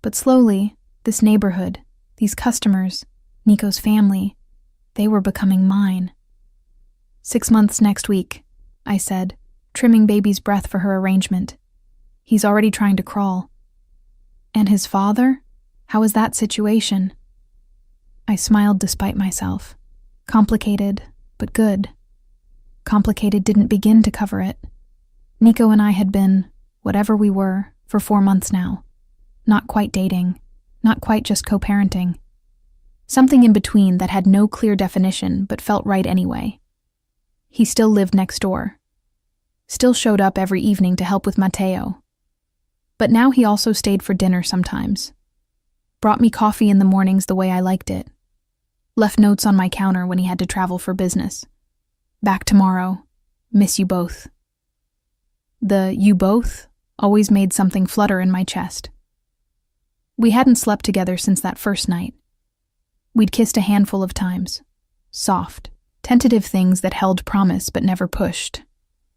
But slowly, this neighborhood, these customers, Nico's family, they were becoming mine. 6 months next week, I said, trimming baby's breath for her arrangement. He's already trying to crawl. And his father? How is that situation? I smiled despite myself. Complicated, but good. Complicated didn't begin to cover it. Nico and I had been, whatever we were, for 4 months now. Not quite dating, not quite just co-parenting. Something in between that had no clear definition but felt right anyway. He still lived next door. Still showed up every evening to help with Matteo. But now he also stayed for dinner sometimes. Brought me coffee in the mornings the way I liked it. Left notes on my counter when he had to travel for business. Back tomorrow. Miss you both. The "you both" always made something flutter in my chest. We hadn't slept together since that first night. We'd kissed a handful of times. Soft, tentative things that held promise but never pushed.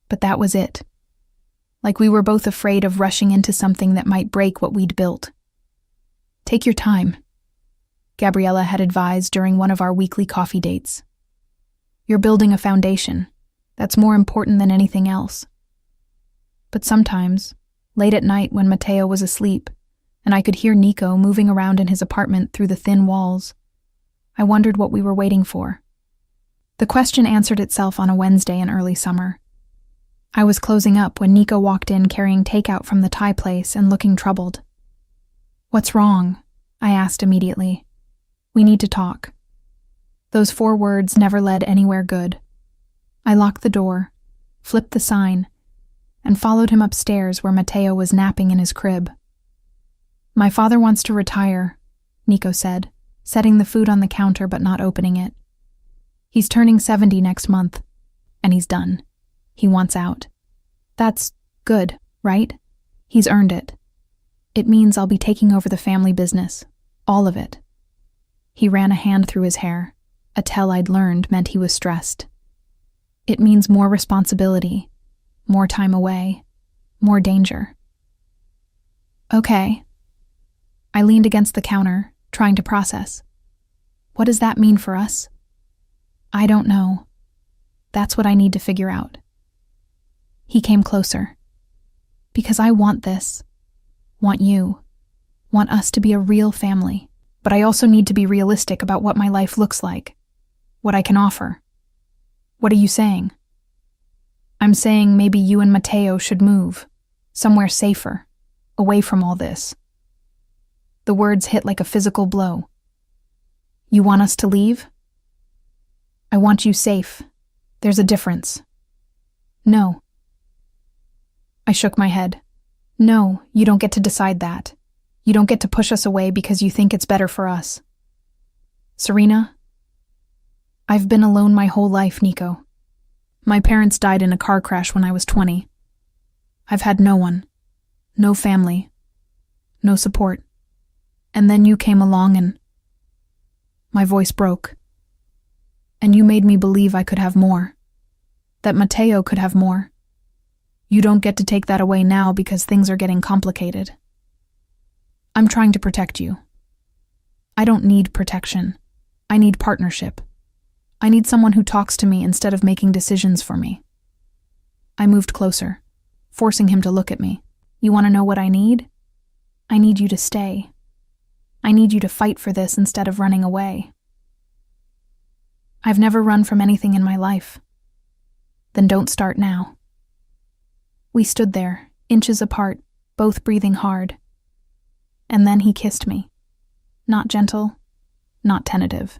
But that was it. Like we were both afraid of rushing into something that might break what we'd built. "Take your time," Gabriella had advised during one of our weekly coffee dates. "You're building a foundation. That's more important than anything else." But sometimes, late at night when Matteo was asleep, and I could hear Nico moving around in his apartment through the thin walls, I wondered what we were waiting for. The question answered itself on a Wednesday in early summer. I was closing up when Nico walked in carrying takeout from the Thai place and looking troubled. "What's wrong?" I asked immediately. "We need to talk." Those 4 words never led anywhere good. I locked the door, flipped the sign, and followed him upstairs where Matteo was napping in his crib. "My father wants to retire," Nico said, setting the food on the counter but not opening it. "He's turning 70 next month, and he's done. He wants out. That's good, right? He's earned it. It means I'll be taking over the family business, all of it." He ran a hand through his hair, a tell I'd learned meant he was stressed. "It means more responsibility, more time away, more danger." "Okay." I leaned against the counter, trying to process. What does that mean for us? I don't know. That's what I need to figure out. He came closer. "Because I want this. Want you. Want us to be a real family. But I also need to be realistic about what my life looks like. What I can offer." "What are you saying?" "I'm saying maybe you and Matteo should move. Somewhere safer. Away from all this." The words hit like a physical blow. "You want us to leave?" "I want you safe. There's a difference." "No." I shook my head. "No, you don't get to decide that. You don't get to push us away because you think it's better for us." "Serena?" "I've been alone my whole life, Nico. My parents died in a car crash when I was 20. I've had no one. No family. No support. And then you came along and... My voice broke. And you made me believe I could have more. That Mateo could have more. You don't get to take that away now because things are getting complicated. I'm trying to protect you. I don't need protection. I need partnership. I need someone who talks to me instead of making decisions for me. I moved closer, forcing him to look at me. You want to know what I need? I need you to stay. I need you to fight for this instead of running away. I've never run from anything in my life. Then don't start now. We stood there, inches apart, both breathing hard. And then he kissed me. Not gentle, not tentative.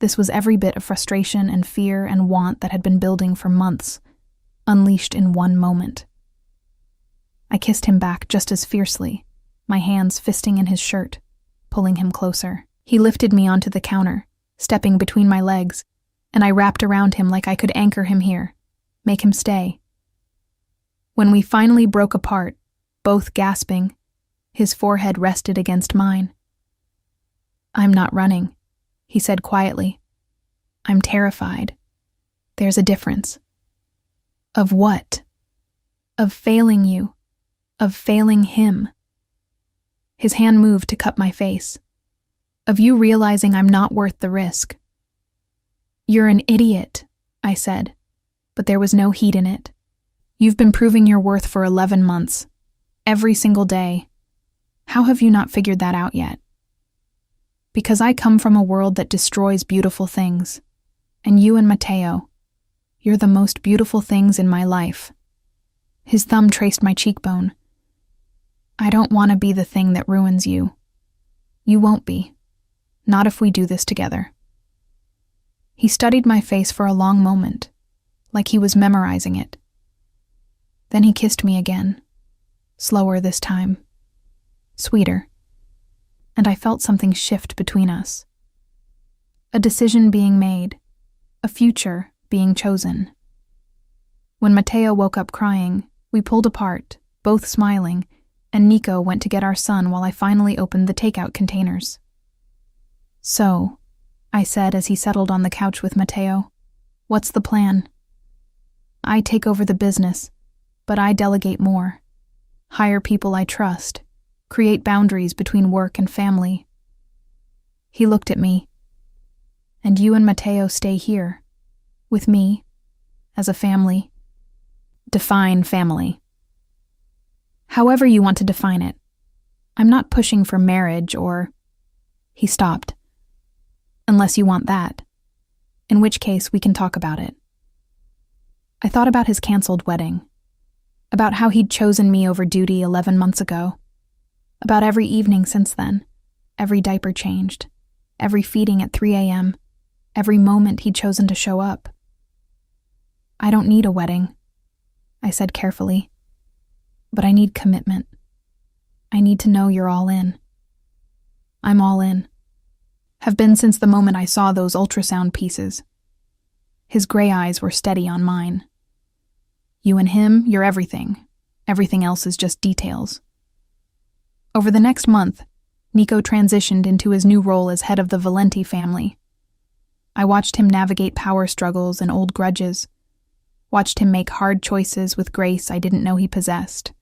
This was every bit of frustration and fear and want that had been building for months, unleashed in one moment. I kissed him back just as fiercely, my hands fisting in his shirt, pulling him closer. He lifted me onto the counter, stepping between my legs, and I wrapped around him like I could anchor him here, make him stay. When we finally broke apart, both gasping, his forehead rested against mine. I'm not running, he said quietly. I'm terrified. There's a difference. Of what? Of failing you. Of failing him. His hand moved to cup my face. Of you realizing I'm not worth the risk. You're an idiot, I said, but there was no heat in it. You've been proving your worth for 11 months. Every single day. How have you not figured that out yet? Because I come from a world that destroys beautiful things. And you and Mateo, you're the most beautiful things in my life. His thumb traced my cheekbone. I don't want to be the thing that ruins you. You won't be. Not if we do this together. He studied my face for a long moment, like he was memorizing it. Then he kissed me again, slower this time, sweeter, and I felt something shift between us. A decision being made, a future being chosen. When Mateo woke up crying, we pulled apart, both smiling, and Nico went to get our son while I finally opened the takeout containers. So, I said as he settled on the couch with Mateo, what's the plan? I take over the business, but I delegate more. Hire people I trust. Create boundaries between work and family. He looked at me. And you and Mateo stay here. With me. As a family. Define family. However you want to define it. I'm not pushing for marriage or... He stopped. Unless you want that. In which case we can talk about it. I thought about his canceled wedding. About how he'd chosen me over duty 11 months ago. About every evening since then. Every diaper changed. Every feeding at 3 a.m. Every moment he'd chosen to show up. I don't need a wedding, I said carefully. But I need commitment. I need to know you're all in. I'm all in. Have been since the moment I saw those ultrasound pieces. His gray eyes were steady on mine. You and him, you're everything. Everything else is just details. Over the next month, Nico transitioned into his new role as head of the Valenti family. I watched him navigate power struggles and old grudges. Watched him make hard choices with grace I didn't know he possessed.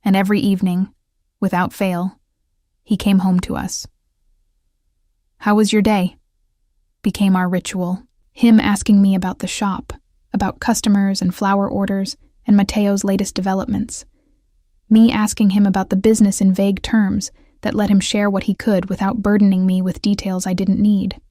And every evening, without fail, he came home to us. How was your day? Became our ritual. Him asking me about the shop, about customers and flower orders, and Mateo's latest developments. Me asking him about the business in vague terms that let him share what he could without burdening me with details I didn't need.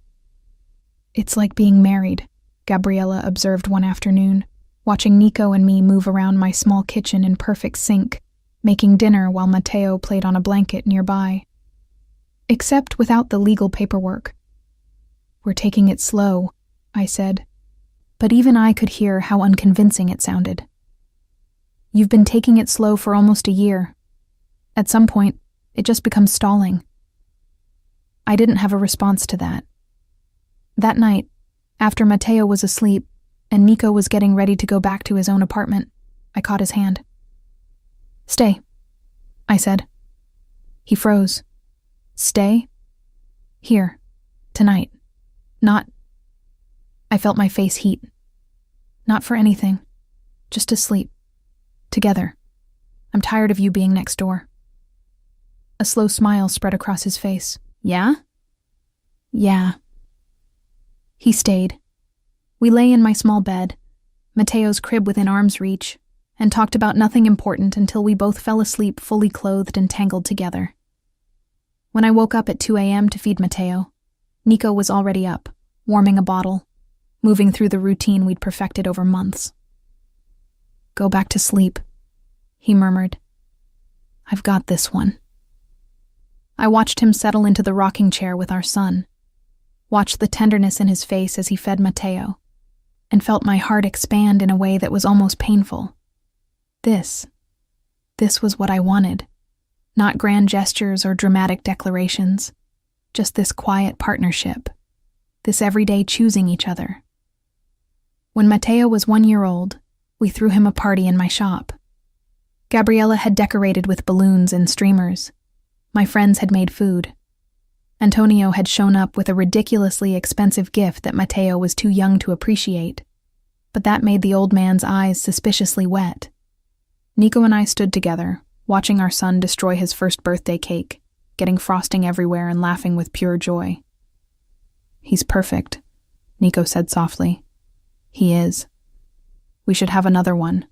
It's like being married, Gabriella observed one afternoon, watching Nico and me move around my small kitchen in perfect sync, making dinner while Mateo played on a blanket nearby. Except without the legal paperwork. We're taking it slow, I said, but even I could hear how unconvincing it sounded. You've been taking it slow for almost a year. At some point, it just becomes stalling. I didn't have a response to that. That night, after Mateo was asleep and Nico was getting ready to go back to his own apartment, I caught his hand. Stay, I said. He froze. Stay? Here. Tonight. Not... I felt my face heat. Not for anything. Just to sleep. Together. I'm tired of you being next door. A slow smile spread across his face. Yeah? Yeah. He stayed. We lay in my small bed, Mateo's crib within arm's reach, and talked about nothing important until we both fell asleep fully clothed and tangled together. When I woke up at 2 a.m. to feed Mateo, Nico was already up, warming a bottle, moving through the routine we'd perfected over months. Go back to sleep, he murmured. I've got this one. I watched him settle into the rocking chair with our son, watched the tenderness in his face as he fed Mateo, and felt my heart expand in a way that was almost painful. This was what I wanted. Not grand gestures or dramatic declarations, just this quiet partnership, this everyday choosing each other. When Mateo was 1 year old, we threw him a party in my shop. Gabriella had decorated with balloons and streamers. My friends had made food. Antonio had shown up with a ridiculously expensive gift that Mateo was too young to appreciate, but that made the old man's eyes suspiciously wet. Nico and I stood together, watching our son destroy his first birthday cake, getting frosting everywhere and laughing with pure joy. He's perfect, Nico said softly. He is. We should have another one.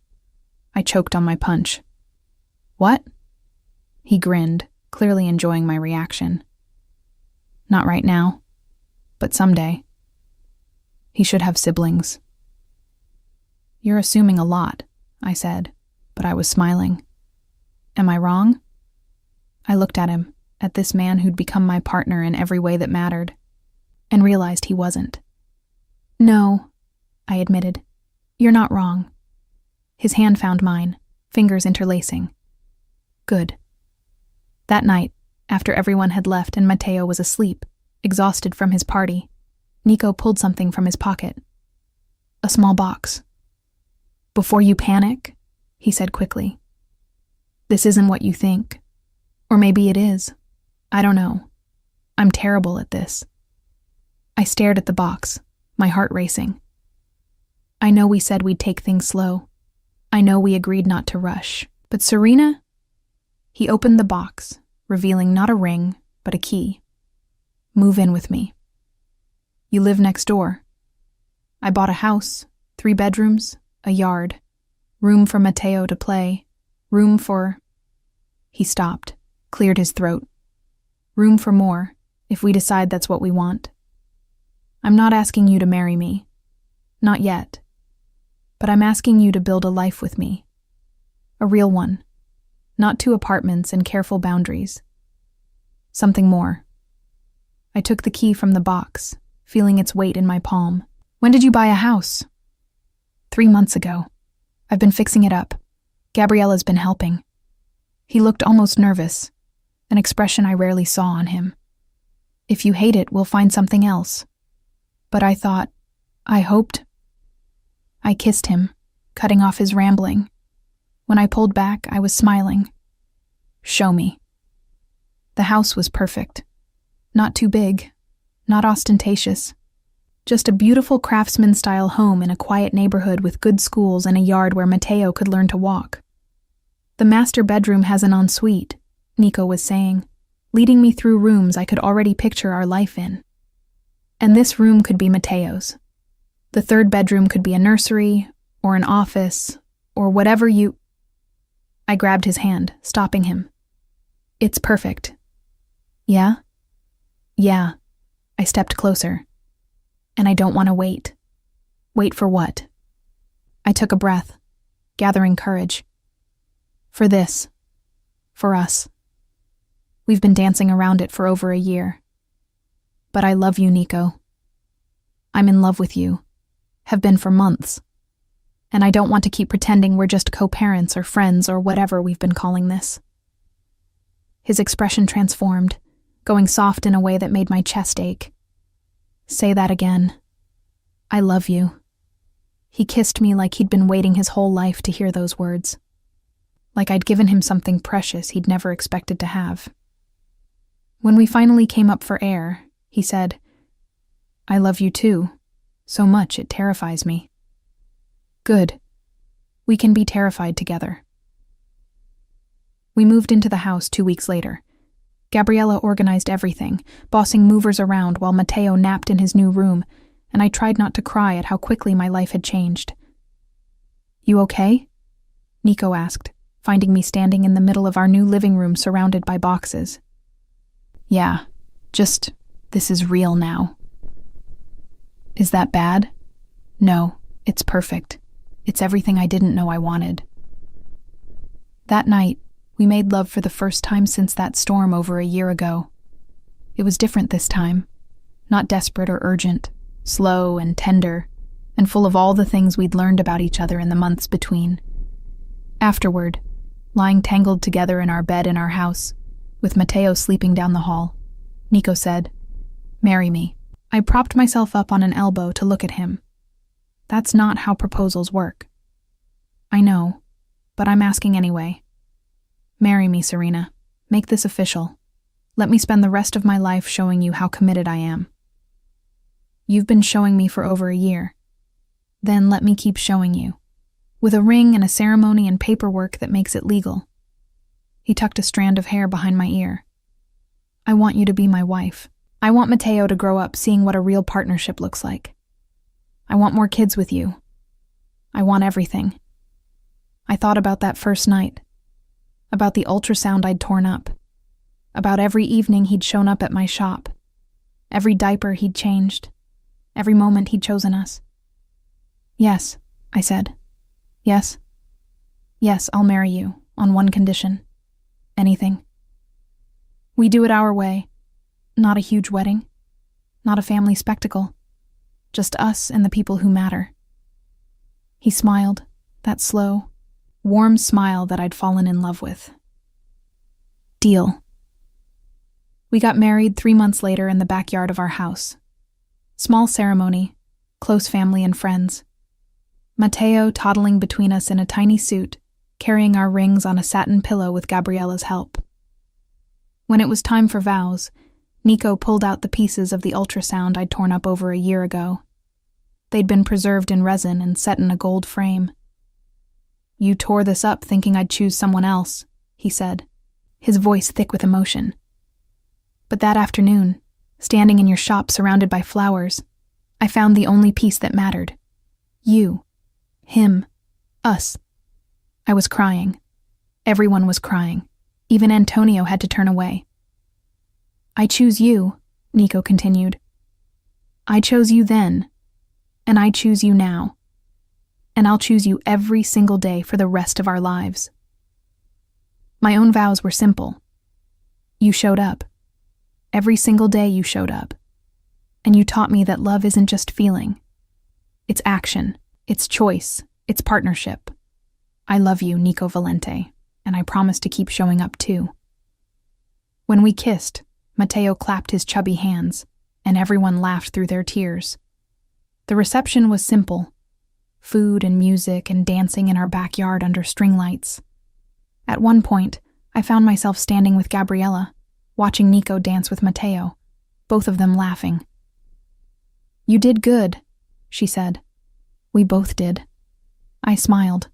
I choked on my punch. What? He grinned, clearly enjoying my reaction. Not right now, but someday. He should have siblings. You're assuming a lot, I said, but I was smiling. Am I wrong? I looked at him, at this man who'd become my partner in every way that mattered, and realized he wasn't. No, I admitted. You're not wrong. His hand found mine, fingers interlacing. Good. That night, after everyone had left and Mateo was asleep, exhausted from his party, Nico pulled something from his pocket. A small box. Before you panic, he said quickly. This isn't what you think. Or maybe it is. I don't know. I'm terrible at this. I stared at the box, my heart racing. I know we said we'd take things slow. I know we agreed not to rush. But Serena? He opened the box, revealing not a ring, but a key. Move in with me. You live next door. I bought a house, 3 bedrooms, a yard, room for Mateo to play, room for... He stopped, cleared his throat. Room for more, if we decide that's what we want. I'm not asking you to marry me. Not yet. But I'm asking you to build a life with me. A real one. Not 2 apartments and careful boundaries. Something more. I took the key from the box, feeling its weight in my palm. When did you buy a house? 3 months ago. I've been fixing it up. Gabriella's been helping. He looked almost nervous, an expression I rarely saw on him. If you hate it, we'll find something else. But I thought, I hoped. I kissed him, cutting off his rambling. When I pulled back, I was smiling. Show me. The house was perfect. Not too big, not ostentatious. Just a beautiful craftsman-style home in a quiet neighborhood with good schools and a yard where Mateo could learn to walk. The master bedroom has an ensuite, Nico was saying, leading me through rooms I could already picture our life in. And this room could be Mateo's. The 3rd bedroom could be a nursery, or an office, or whatever you... I grabbed his hand, stopping him. It's perfect. Yeah? Yeah. I stepped closer. And I don't want to wait. Wait for what? I took a breath, gathering courage. For this. For us. We've been dancing around it for over a year. But I love you, Nico. I'm in love with you. Have been for months. And I don't want to keep pretending we're just co-parents or friends or whatever we've been calling this. His expression transformed, going soft in a way that made my chest ache. Say that again. I love you. He kissed me like he'd been waiting his whole life to hear those words. Like I'd given him something precious he'd never expected to have. When we finally came up for air, he said, "I love you too, so much it terrifies me." Good. We can be terrified together. We moved into the house 2 weeks later. Gabriella organized everything, bossing movers around while Matteo napped in his new room, and I tried not to cry at how quickly my life had changed. "You okay?" Nico asked, finding me standing in the middle of our new living room surrounded by boxes. "Yeah, just, this is real now." "Is that bad?" "No, it's perfect. It's everything I didn't know I wanted." That night, we made love for the first time since that storm over a year ago. It was different this time, not desperate or urgent, slow and tender, and full of all the things we'd learned about each other in the months between. Afterward, lying tangled together in our bed in our house, with Matteo sleeping down the hall, Nico said, "Marry me." I propped myself up on an elbow to look at him. That's not how proposals work. I know, but I'm asking anyway. Marry me, Serena. Make this official. Let me spend the rest of my life showing you how committed I am. You've been showing me for over a year. Then let me keep showing you, with a ring and a ceremony and paperwork that makes it legal. He tucked a strand of hair behind my ear. I want you to be my wife. I want Matteo to grow up seeing what a real partnership looks like. I want more kids with you. I want everything. I thought about that first night, about the ultrasound I'd torn up, about every evening he'd shown up at my shop, every diaper he'd changed, every moment he'd chosen us. "Yes," I said. "Yes. Yes, I'll marry you, on one condition. Anything. We do it our way. Not a huge wedding. Not a family spectacle. Just us and the people who matter." He smiled, that slow, warm smile that I'd fallen in love with. Deal. We got married 3 months later in the backyard of our house. Small ceremony, close family and friends. Matteo toddling between us in a tiny suit, carrying our rings on a satin pillow with Gabriella's help. When it was time for vows, Nico pulled out the pieces of the ultrasound I'd torn up over a year ago. They'd been preserved in resin and set in a gold frame. "You tore this up thinking I'd choose someone else," he said, his voice thick with emotion. "But that afternoon, standing in your shop surrounded by flowers, I found the only piece that mattered. You. Him. Us." I was crying. Everyone was crying. Even Antonio had to turn away. "I choose you," Nico continued. "I chose you then, and I choose you now. And I'll choose you every single day for the rest of our lives." My own vows were simple. You showed up. Every single day you showed up. And you taught me that love isn't just feeling. It's action. It's choice. It's partnership. I love you, Nico Valente, and I promise to keep showing up too. When we kissed, Matteo clapped his chubby hands, and everyone laughed through their tears. The reception was simple. Food and music and dancing in our backyard under string lights. At one point, I found myself standing with Gabriella, watching Nico dance with Matteo, both of them laughing. "You did good," she said. We both did. I smiled.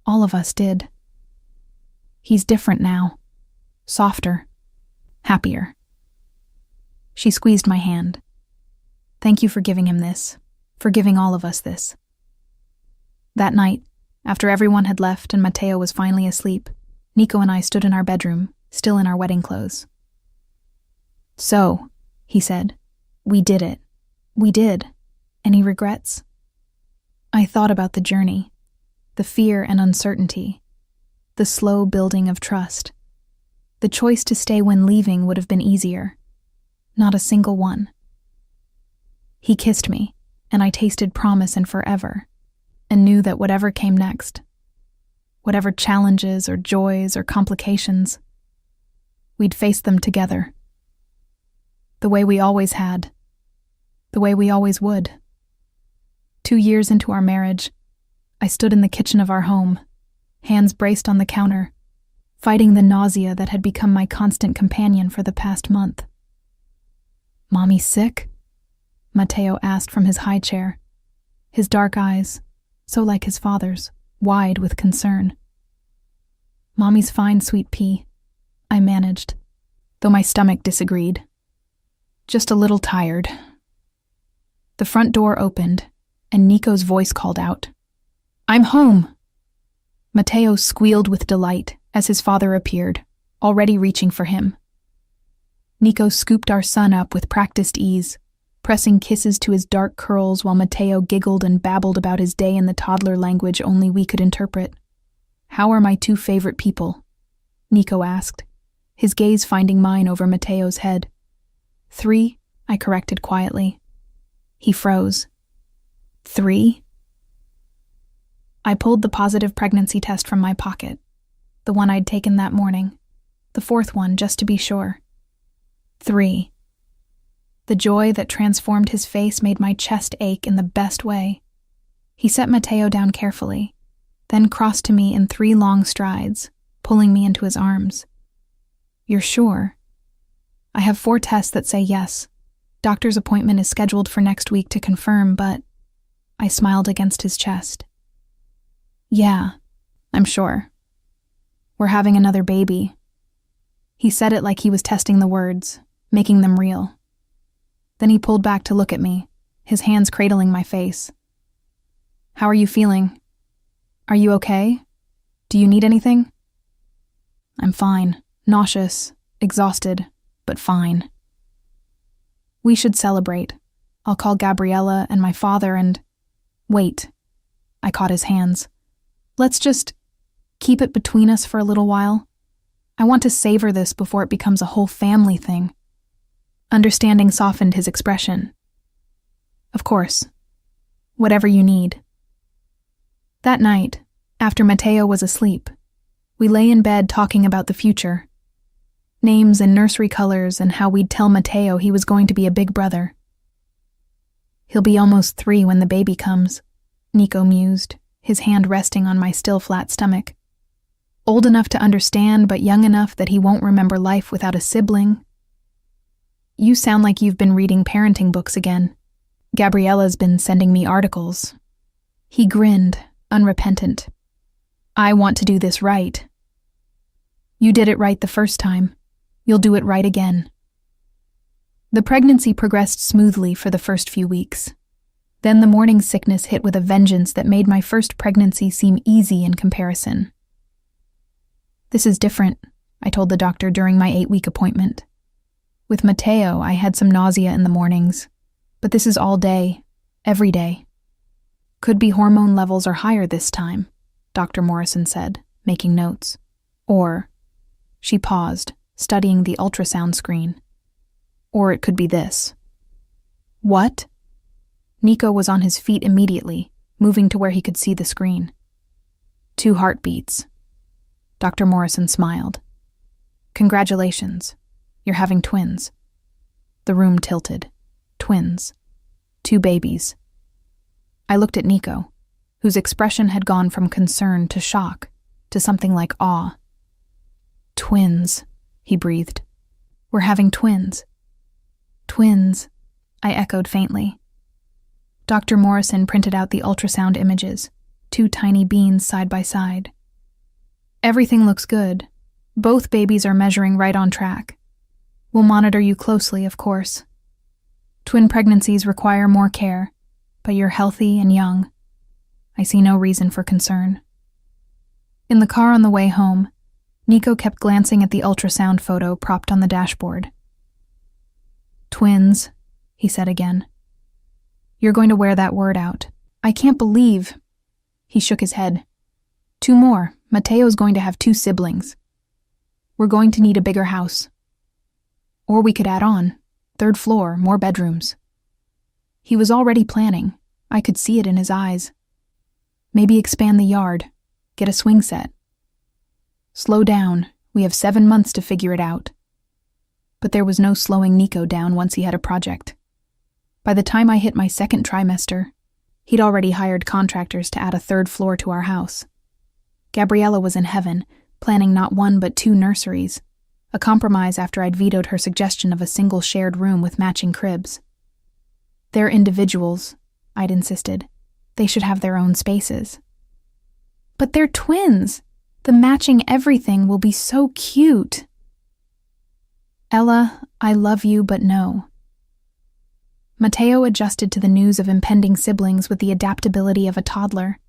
All of us did. He's different now. Softer. Happier. She squeezed my hand. "Thank you for giving him this, for giving all of us this." That night, after everyone had left and Matteo was finally asleep, Nico and I stood in our bedroom, still in our wedding clothes. "So," he said, "we did it. We did. Any regrets?" I thought about the journey, the fear and uncertainty, the slow building of trust. The choice to stay when leaving would have been easier. Not a single one. He kissed me, and I tasted promise and forever, and knew that whatever came next, whatever challenges or joys or complications, we'd face them together. The way we always had. The way we always would. 2 years into our marriage, I stood in the kitchen of our home, hands braced on the counter, fighting the nausea that had become my constant companion for the past month. "Mommy sick?" Matteo asked from his high chair, his dark eyes, so like his father's, wide with concern. "Mommy's fine, sweet pea," I managed, though my stomach disagreed. "Just a little tired." The front door opened, and Nico's voice called out, "I'm home!" Matteo squealed with delight as his father appeared, already reaching for him. Nico scooped our son up with practiced ease, pressing kisses to his dark curls while Matteo giggled and babbled about his day in the toddler language only we could interpret. "How are my two favorite people?" Nico asked, his gaze finding mine over Matteo's head. "3," I corrected quietly. He froze. "3?" I pulled the positive pregnancy test from my pocket, the one I'd taken that morning, the fourth one just to be sure. 3. The joy that transformed his face made my chest ache in the best way. He set Matteo down carefully, then crossed to me in 3 long strides, pulling me into his arms. "You're sure?" "I have 4 tests that say yes. Doctor's appointment is scheduled for next week to confirm, but..." I smiled against his chest. "Yeah, I'm sure. We're having another baby." He said it like he was testing the words, making them real. Then he pulled back to look at me, his hands cradling my face. "How are you feeling? Are you okay? Do you need anything?" "I'm fine. Nauseous, exhausted, but fine." "We should celebrate. I'll call Gabriella and my father and..." "Wait." I caught his hands. "Let's just keep it between us for a little while. I want to savor this before it becomes a whole family thing." Understanding softened his expression. "Of course. Whatever you need." That night, after Matteo was asleep, we lay in bed talking about the future. Names and nursery colors and how we'd tell Matteo he was going to be a big brother. "He'll be almost 3 when the baby comes," Nico mused, his hand resting on my still flat stomach. "Old enough to understand, but young enough that he won't remember life without a sibling." "You sound like you've been reading parenting books again. Gabriella's been sending me articles." He grinned, unrepentant. "I want to do this right." "You did it right the first time. You'll do it right again." The pregnancy progressed smoothly for the first few weeks. Then the morning sickness hit with a vengeance that made my first pregnancy seem easy in comparison. "This is different," I told the doctor during my 8-week appointment. "With Matteo, I had some nausea in the mornings, but this is all day, every day." "Could be hormone levels are higher this time," Dr. Morrison said, making notes. "Or..." She paused, studying the ultrasound screen. "Or it could be this." "What?" Nico was on his feet immediately, moving to where he could see the screen. 2 heartbeats. Dr. Morrison smiled. "Congratulations. You're having twins." The room tilted. Twins. 2 babies. I looked at Nico, whose expression had gone from concern to shock to something like awe. "Twins," he breathed. "We're having twins." "Twins," I echoed faintly. Dr. Morrison printed out the ultrasound images, 2 tiny beans side by side. "Everything looks good. Both babies are measuring right on track. We'll monitor you closely, of course. Twin pregnancies require more care, but you're healthy and young. I see no reason for concern." In the car on the way home, Nico kept glancing at the ultrasound photo propped on the dashboard. "Twins," he said again. "You're going to wear that word out. I can't believe..." He shook his head. 2 more. Matteo's going to have 2 siblings. We're going to need a bigger house. Or we could add on. 3rd floor, more bedrooms." He was already planning. I could see it in his eyes. "Maybe expand the yard. Get a swing set." "Slow down. We have 7 months to figure it out." But there was no slowing Nico down once he had a project. By the time I hit my 2nd trimester, he'd already hired contractors to add a 3rd floor to our house. Gabriella was in heaven, planning not one but 2 nurseries, a compromise after I'd vetoed her suggestion of a single shared room with matching cribs. They're individuals, I'd insisted. They should have their own spaces. But they're twins! The matching everything will be so cute. Ella, I love you, but no. Mateo adjusted to the news of impending siblings with the adaptability of a toddler.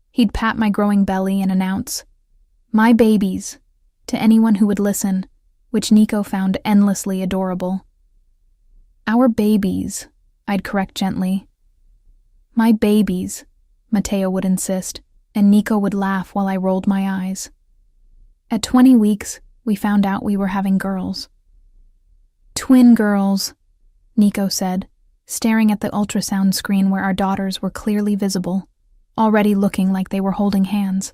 He'd pat my growing belly and announce, "My babies," to anyone who would listen, which Nico found endlessly adorable. "Our babies," I'd correct gently. "My babies," Mateo would insist, and Nico would laugh while I rolled my eyes. At 20 weeks, we found out we were having girls. "Twin girls," Nico said, staring at the ultrasound screen where our daughters were clearly visible, already looking like they were holding hands.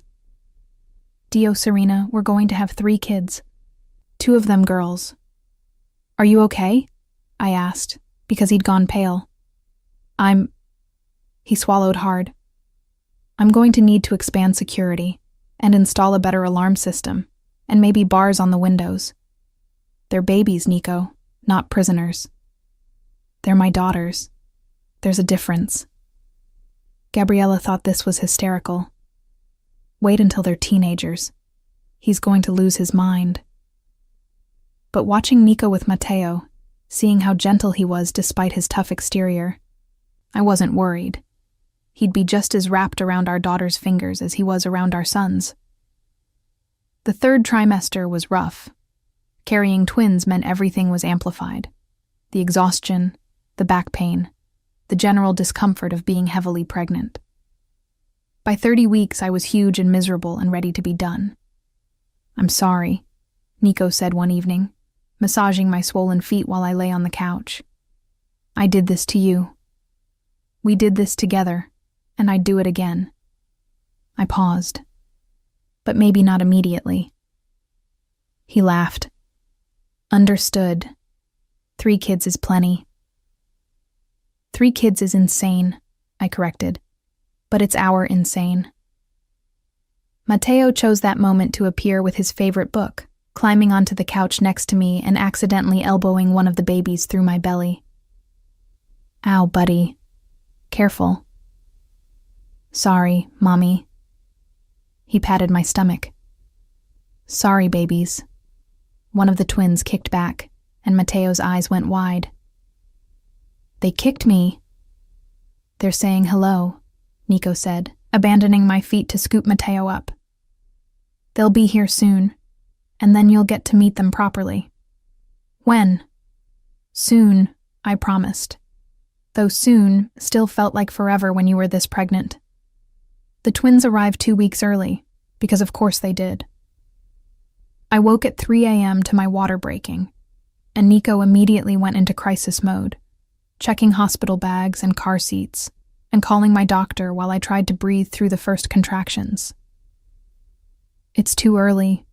"Dio, Serena, we're going to have 3 kids. 2 of them girls." "Are you okay?" I asked, because he'd gone pale. He swallowed hard. "I'm going to need to expand security and install a better alarm system and maybe bars on the windows. They're babies, Nico, not prisoners. They're my daughters. There's a difference." Gabriella thought this was hysterical. Wait until they're teenagers. He's going to lose his mind. But watching Nico with Mateo, seeing how gentle he was despite his tough exterior, I wasn't worried. He'd be just as wrapped around our daughter's fingers as he was around our son's. The 3rd trimester was rough. Carrying twins meant everything was amplified. The exhaustion, the back pain, the general discomfort of being heavily pregnant. By 30 weeks, I was huge and miserable and ready to be done. "I'm sorry," Nico said one evening, massaging my swollen feet while I lay on the couch. "I did this to you. We did this together, and I'd do it again." I paused, but maybe not immediately. He laughed. "Understood. 3 kids is plenty." "3 kids is insane," I corrected, "but it's our insane." Mateo chose that moment to appear with his favorite book, climbing onto the couch next to me and accidentally elbowing one of the babies through my belly. "Ow, buddy. Careful." "Sorry, Mommy." He patted my stomach. "Sorry, babies." One of the twins kicked back, and Mateo's eyes went wide. "They kicked me." "They're saying hello," Nico said, abandoning my feet to scoop Mateo up. "They'll be here soon, and then you'll get to meet them properly." "When?" "Soon," I promised. Though soon still felt like forever when you were this pregnant. The twins arrived 2 weeks early, because of course they did. I woke at 3 a.m. to my water breaking, and Nico immediately went into crisis mode, checking hospital bags and car seats, and calling my doctor while I tried to breathe through the first contractions. "It's too early,"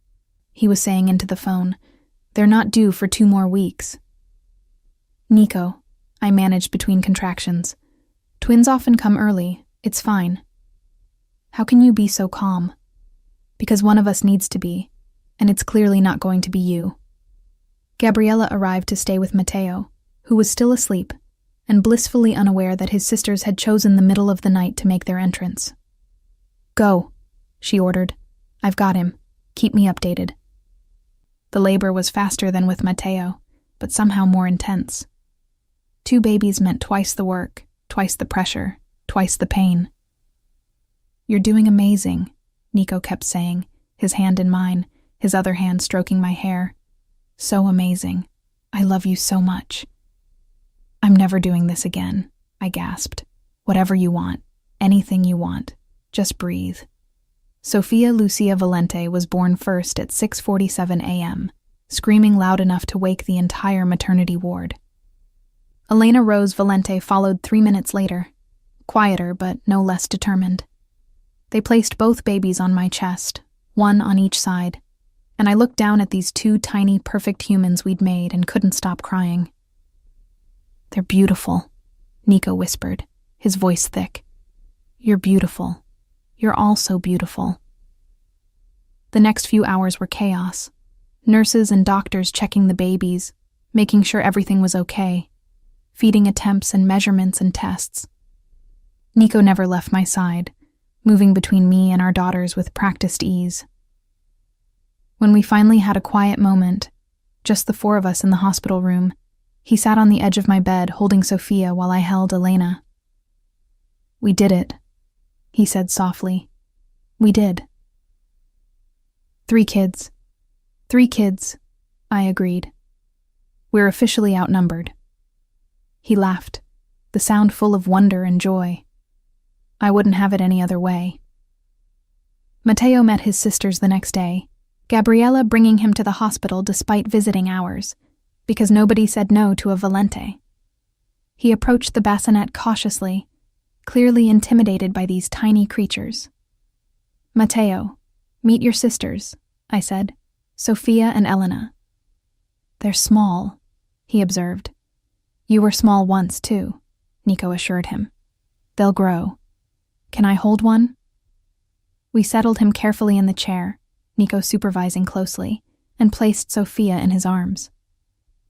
he was saying into the phone. "They're not due for 2 more weeks." "Nico," I managed between contractions. "Twins often come early. It's fine." "How can you be so calm?" "Because one of us needs to be, and it's clearly not going to be you." Gabriella arrived to stay with Mateo, who was still asleep, and blissfully unaware that his sisters had chosen the middle of the night to make their entrance. "Go," she ordered. "I've got him. Keep me updated." The labor was faster than with Mateo, but somehow more intense. 2 babies meant twice the work, twice the pressure, twice the pain. "You're doing amazing," Nico kept saying, his hand in mine, his other hand stroking my hair. "So amazing. I love you so much." "I'm never doing this again," I gasped. "Whatever you want, anything you want, just breathe." Sofia Lucia Valente was born first at 6:47 a.m., screaming loud enough to wake the entire maternity ward. Elena Rose Valente followed 3 minutes later, quieter but no less determined. They placed both babies on my chest, one on each side, and I looked down at these 2 tiny, perfect humans we'd made and couldn't stop crying. "They're beautiful," Nico whispered, his voice thick. "You're beautiful. You're all so beautiful." The next few hours were chaos. Nurses and doctors checking the babies, making sure everything was okay, feeding attempts and measurements and tests. Nico never left my side, moving between me and our daughters with practiced ease. When we finally had a quiet moment, just the four of us in the hospital room, he sat on the edge of my bed holding Sophia while I held Elena. "We did it," he said softly. "We did." Three kids, I agreed. "We're officially outnumbered." He laughed, the sound full of wonder and joy. I wouldn't have it any other way. Matteo met his sisters the next day, Gabriella bringing him to the hospital despite visiting hours, because nobody said no to a Valente. He approached the bassinet cautiously, clearly intimidated by these tiny creatures. "Matteo, meet your sisters," I said, "Sophia and Elena." "They're small," he observed. "You were small once, too," Nico assured him. "They'll grow. Can I hold one?" We settled him carefully in the chair, Nico supervising closely, and placed Sophia in his arms.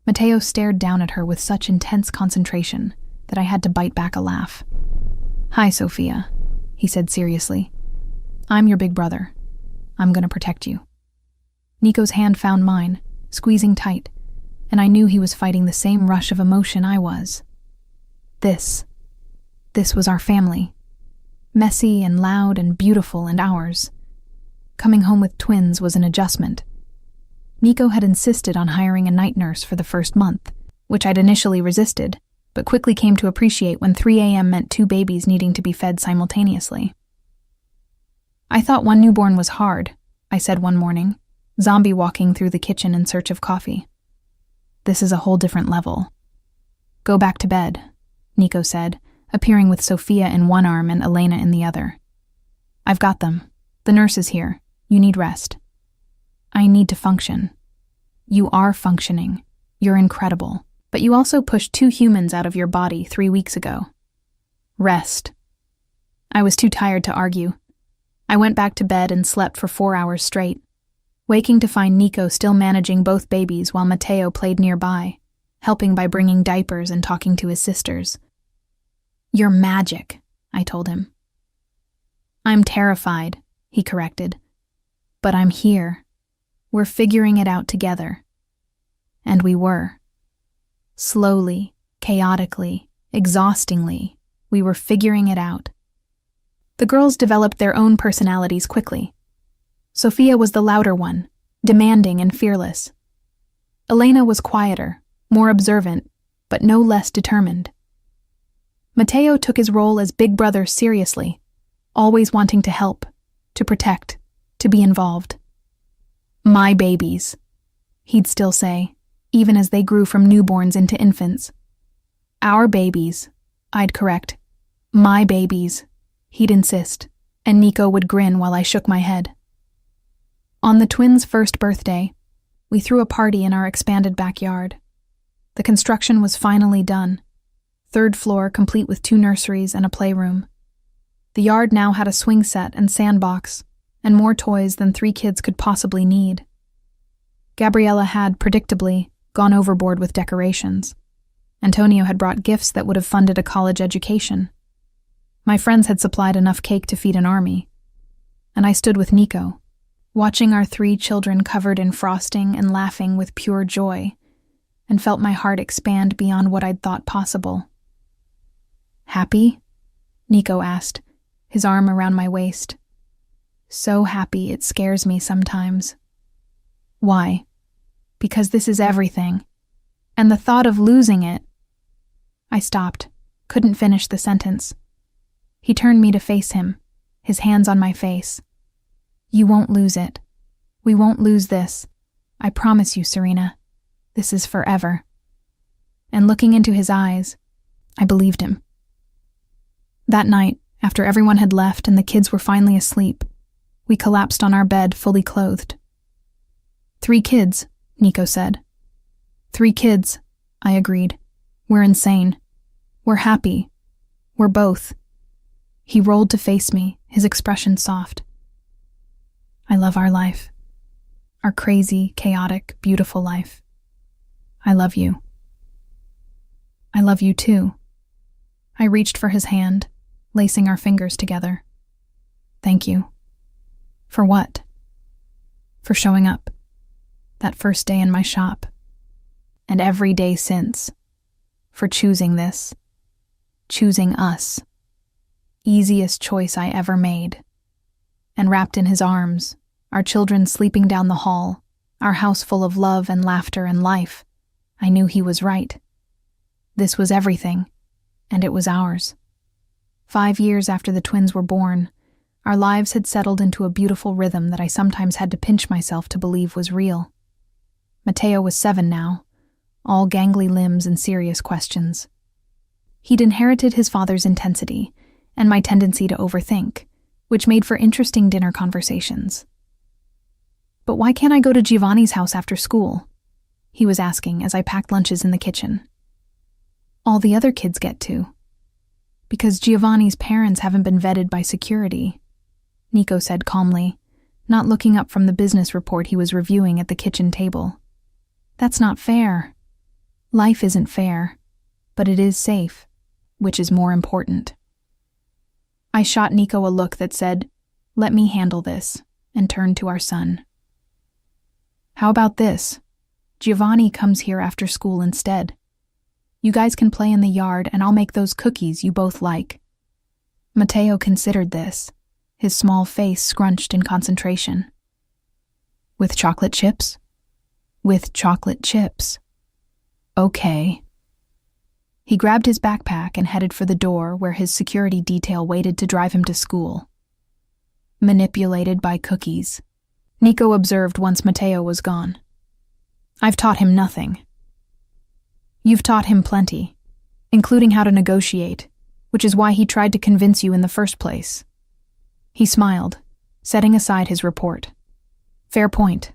Matteo stared down at her with such intense concentration that I had to bite back a laugh. "Hi, Sophia," he said seriously. "I'm your big brother. I'm going to protect you." Nico's hand found mine, squeezing tight, and I knew he was fighting the same rush of emotion I was. This was our family. Messy and loud and beautiful and ours. Coming home with twins was an adjustment. Nico had insisted on hiring a night nurse for the first month, which I'd initially resisted, but quickly came to appreciate when 3 a.m. meant 2 babies needing to be fed simultaneously. "I thought one newborn was hard," I said one morning, zombie walking through the kitchen in search of coffee. "This is a whole different level." "Go back to bed," Nico said, appearing with Sophia in one arm and Elena in the other. "I've got them. The nurse is here. You need rest." "I need to function." "You are functioning. You're incredible. But you also pushed 2 humans out of your body 3 weeks ago. Rest." I was too tired to argue. I went back to bed and slept for 4 hours straight, waking to find Nico still managing both babies while Matteo played nearby, helping by bringing diapers and talking to his sisters. "You're magic," I told him. "I'm terrified," he corrected. "But I'm here. We're figuring it out together." And we were. Slowly, chaotically, exhaustingly, we were figuring it out. The girls developed their own personalities quickly. Sophia was the louder one, demanding and fearless. Elena was quieter, more observant, but no less determined. Matteo took his role as big brother seriously, always wanting to help, to protect, to be involved. "My babies," he'd still say, even as they grew from newborns into infants. "Our babies," I'd correct. "My babies," he'd insist, and Nico would grin while I shook my head. On the twins' first birthday, we threw a party in our expanded backyard. The construction was finally done. 3rd floor complete with 2 nurseries and a playroom. The yard now had a swing set and sandbox, and more toys than 3 kids could possibly need. Gabriella had, predictably, gone overboard with decorations. Antonio had brought gifts that would have funded a college education. My friends had supplied enough cake to feed an army. And I stood with Nico, watching our 3 children covered in frosting and laughing with pure joy, and felt my heart expand beyond what I'd thought possible. "Happy?" Nico asked, his arm around my waist. "So happy it scares me sometimes." "Why?" "Because this is everything. And the thought of losing it—" I stopped, couldn't finish the sentence. He turned me to face him, his hands on my face. "You won't lose it. We won't lose this. I promise you, Serena. This is forever." And looking into his eyes, I believed him. That night, after everyone had left and the kids were finally asleep, we collapsed on our bed fully clothed. 3 kids, Nico said. 3 kids, I agreed. We're insane. We're happy. We're both. He rolled to face me, his expression soft. I love our life. Our crazy, chaotic, beautiful life. I love you. I love you too. I reached for his hand, lacing our fingers together. Thank you. For what? For showing up. That first day in my shop. And every day since. For choosing this. Choosing us. Easiest choice I ever made. And wrapped in his arms, our children sleeping down the hall, our house full of love and laughter and life, I knew he was right. This was everything, and it was ours. 5 years after the twins were born, our lives had settled into a beautiful rhythm that I sometimes had to pinch myself to believe was real. Mateo was 7 now, all gangly limbs and serious questions. He'd inherited his father's intensity and my tendency to overthink, which made for interesting dinner conversations. But why can't I go to Giovanni's house after school? He was asking as I packed lunches in the kitchen. All the other kids get to. Because Giovanni's parents haven't been vetted by security, Nico said calmly, not looking up from the business report he was reviewing at the kitchen table. That's not fair. Life isn't fair, but it is safe, which is more important. I shot Nico a look that said, "Let me handle this," and turned to our son. How about this? Giovanni comes here after school instead. You guys can play in the yard and I'll make those cookies you both like. Mateo considered this, his small face scrunched in concentration. With chocolate chips? With chocolate chips. Okay. He grabbed his backpack and headed for the door where his security detail waited to drive him to school. Manipulated by cookies, Nico observed once Mateo was gone. I've taught him nothing. You've taught him plenty, including how to negotiate, which is why he tried to convince you in the first place. He smiled, setting aside his report. Fair point.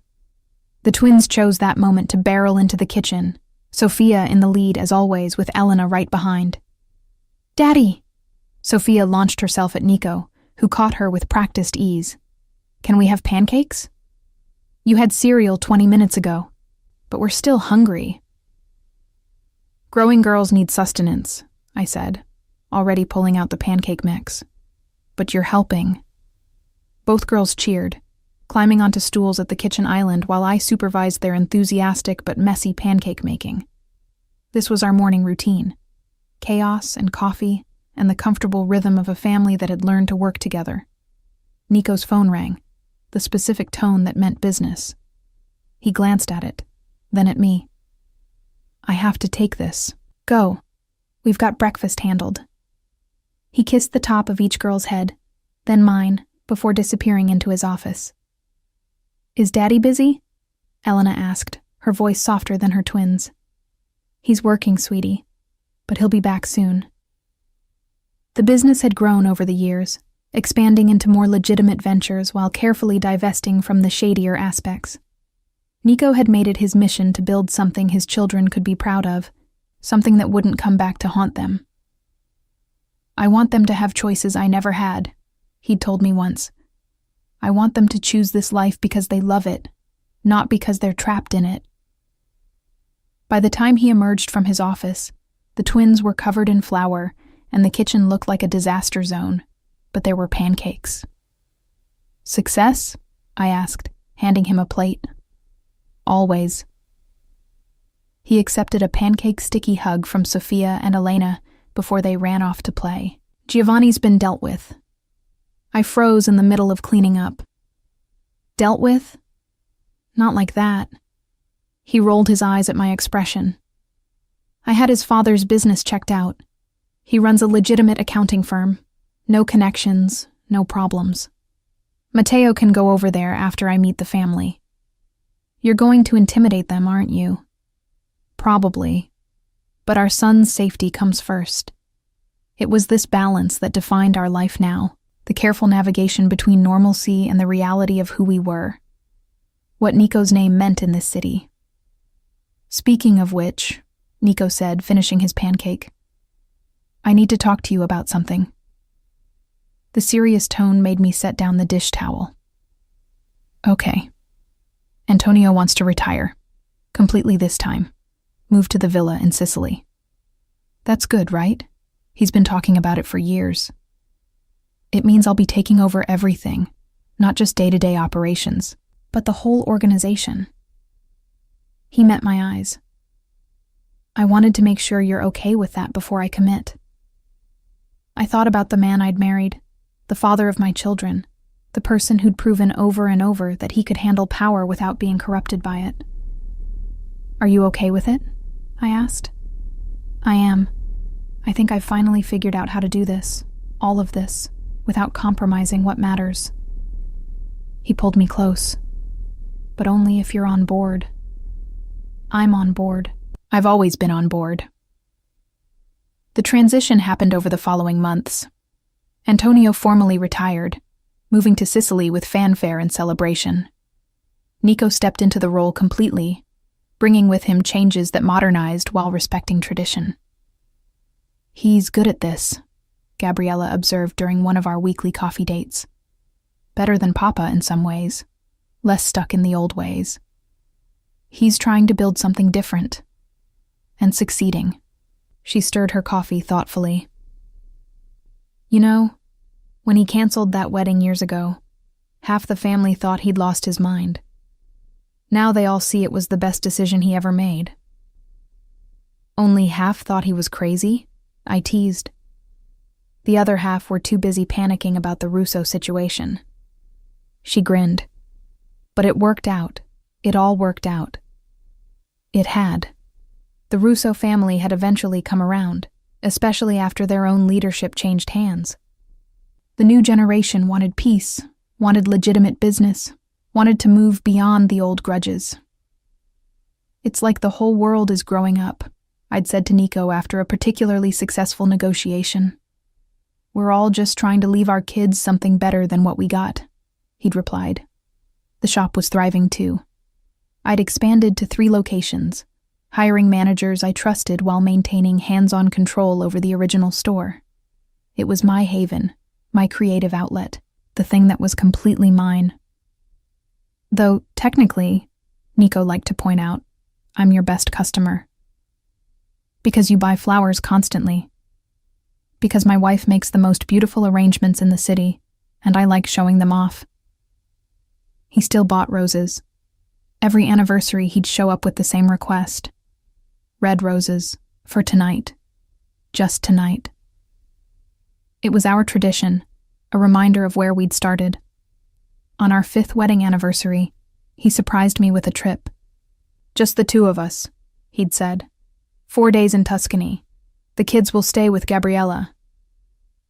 The twins chose that moment to barrel into the kitchen, Sophia in the lead as always with Elena right behind. Daddy! Sophia launched herself at Nico, who caught her with practiced ease. Can we have pancakes? You had cereal 20 minutes ago, but we're still hungry. Growing girls need sustenance, I said, already pulling out the pancake mix. But you're helping. Both girls cheered, climbing onto stools at the kitchen island while I supervised their enthusiastic but messy pancake making. This was our morning routine. Chaos and coffee and the comfortable rhythm of a family that had learned to work together. Nico's phone rang, the specific tone that meant business. He glanced at it, then at me. I have to take this. Go. We've got breakfast handled. He kissed the top of each girl's head, then mine, before disappearing into his office. Is Daddy busy? Elena asked, her voice softer than her twins. He's working, sweetie, but he'll be back soon. The business had grown over the years, expanding into more legitimate ventures while carefully divesting from the shadier aspects. Nico had made it his mission to build something his children could be proud of, something that wouldn't come back to haunt them. I want them to have choices I never had, he'd told me once. I want them to choose this life because they love it, not because they're trapped in it. By the time he emerged from his office, the twins were covered in flour and the kitchen looked like a disaster zone, but there were pancakes. Success? I asked, handing him a plate. Always. He accepted a pancake-sticky hug from Sophia and Elena before they ran off to play. Giovanni's been dealt with. I froze in the middle of cleaning up. Dealt with? Not like that. He rolled his eyes at my expression. I had his father's business checked out. He runs a legitimate accounting firm. No connections, no problems. Mateo can go over there after I meet the family. You're going to intimidate them, aren't you? Probably. But our son's safety comes first. It was this balance that defined our life now, the careful navigation between normalcy and the reality of who we were. What Nico's name meant in this city. Speaking of which, Nico said, finishing his pancake, I need to talk to you about something. The serious tone made me set down the dish towel. Okay. Antonio wants to retire. Completely this time. Move to the villa in Sicily. That's good, right? He's been talking about it for years. It means I'll be taking over everything, not just day-to-day operations, but the whole organization. He met my eyes. I wanted to make sure you're okay with that before I commit. I thought about the man I'd married, the father of my children, the person who'd proven over and over that he could handle power without being corrupted by it. Are you okay with it? I asked. I am. I think I've finally figured out how to do this, all of this, without compromising what matters. He pulled me close. But only if you're on board. I'm on board. I've always been on board. The transition happened over the following months. Antonio formally retired, moving to Sicily with fanfare and celebration. Nico stepped into the role completely, bringing with him changes that modernized while respecting tradition. He's good at this, Gabriella observed during one of our weekly coffee dates. Better than Papa in some ways, less stuck in the old ways. He's trying to build something different, and succeeding. She stirred her coffee thoughtfully. You know, when he canceled that wedding years ago, half the family thought he'd lost his mind. Now they all see it was the best decision he ever made. Only half thought he was crazy? I teased. The other half were too busy panicking about the Russo situation. She grinned. But it worked out. It all worked out. It had. The Russo family had eventually come around, especially after their own leadership changed hands. The new generation wanted peace, wanted legitimate business, wanted to move beyond the old grudges. It's like the whole world is growing up, I'd said to Nico after a particularly successful negotiation. We're all just trying to leave our kids something better than what we got, he'd replied. The shop was thriving too. I'd expanded to 3 locations, hiring managers I trusted while maintaining hands-on control over the original store. It was my haven, my creative outlet, the thing that was completely mine. Though, technically, Nico liked to point out, I'm your best customer. Because you buy flowers constantly. Because my wife makes the most beautiful arrangements in the city, and I like showing them off. He still bought roses. Every anniversary he'd show up with the same request. Red roses, for tonight. Just tonight. It was our tradition, a reminder of where we'd started. On our 5th wedding anniversary, he surprised me with a trip. Just the 2 of us, he'd said. 4 days in Tuscany. The kids will stay with Gabriella.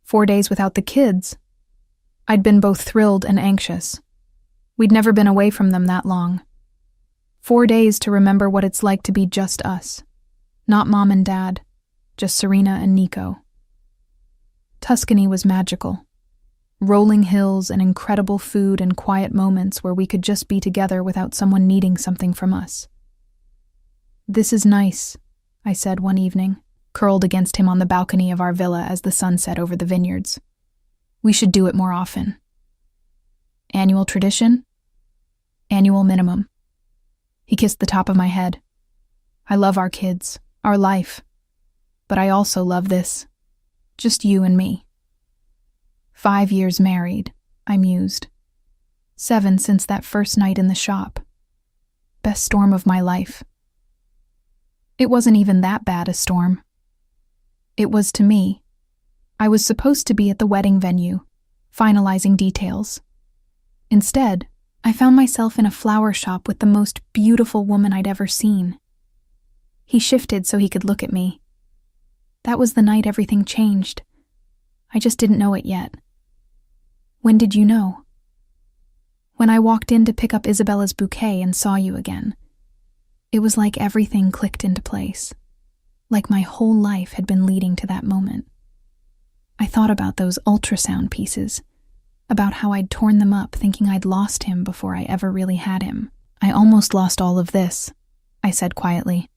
4 days without the kids? I'd been both thrilled and anxious. We'd never been away from them that long. 4 days to remember what it's like to be just us. Not Mom and Dad, just Serena and Nico. Tuscany was magical. Rolling hills and incredible food and quiet moments where we could just be together without someone needing something from us. This is nice, I said one evening, curled against him on the balcony of our villa as the sun set over the vineyards. We should do it more often. Annual tradition? Annual minimum. He kissed the top of my head. I love our kids, our life. But I also love this. Just you and me. 5 years married, I mused. 7 since that first night in the shop. Best storm of my life. It wasn't even that bad a storm. It was to me. I was supposed to be at the wedding venue, finalizing details. Instead, I found myself in a flower shop with the most beautiful woman I'd ever seen. He shifted so he could look at me. That was the night everything changed. I just didn't know it yet. When did you know? When I walked in to pick up Isabella's bouquet and saw you again. It was like everything clicked into place. Like my whole life had been leading to that moment. I thought about those ultrasound pieces, about how I'd torn them up thinking I'd lost him before I ever really had him. I almost lost all of this, I said quietly.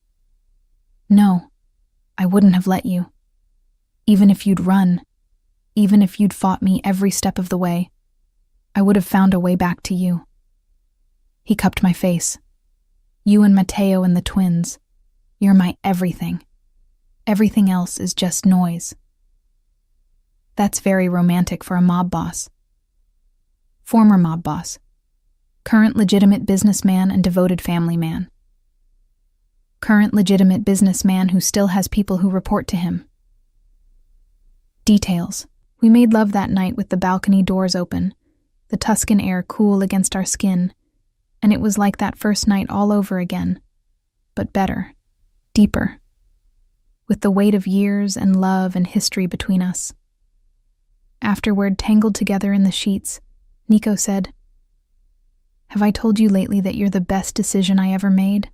No, I wouldn't have let you. Even if you'd run, even if you'd fought me every step of the way, I would have found a way back to you. He cupped my face. You and Mateo and the twins. You're my everything. Everything else is just noise. That's very romantic for a mob boss. Former mob boss. Current legitimate businessman and devoted family man. Current legitimate businessman who still has people who report to him. Details. We made love that night with the balcony doors open, the Tuscan air cool against our skin, and it was like that first night all over again, but better, deeper, with the weight of years and love and history between us. Afterward, tangled together in the sheets, Nico said, "Have I told you lately that you're the best decision I ever made?"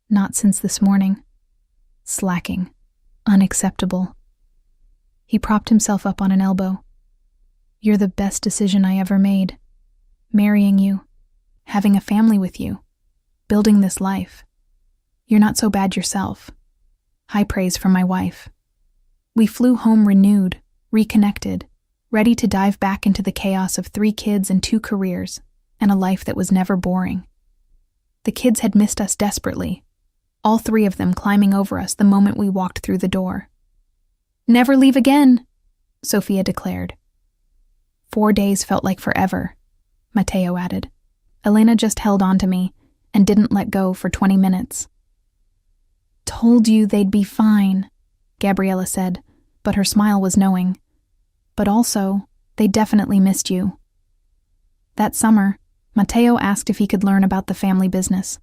Not since this morning. Slacking. Unacceptable. He propped himself up on an elbow. You're the best decision I ever made. Marrying you. Having a family with you. Building this life. You're not so bad yourself. High praise from my wife. We flew home renewed, reconnected, ready to dive back into the chaos of 3 kids and 2 careers, and a life that was never boring. The kids had missed us desperately, all 3 of them climbing over us the moment we walked through the door. "Never leave again," Sophia declared. 4 days felt like forever, Mateo added. Elena just held on to me and didn't let go for 20 minutes. "Told you they'd be fine," Gabriella said, but her smile was knowing. "But also, they definitely missed you." That summer, Mateo asked if he could learn about the family business.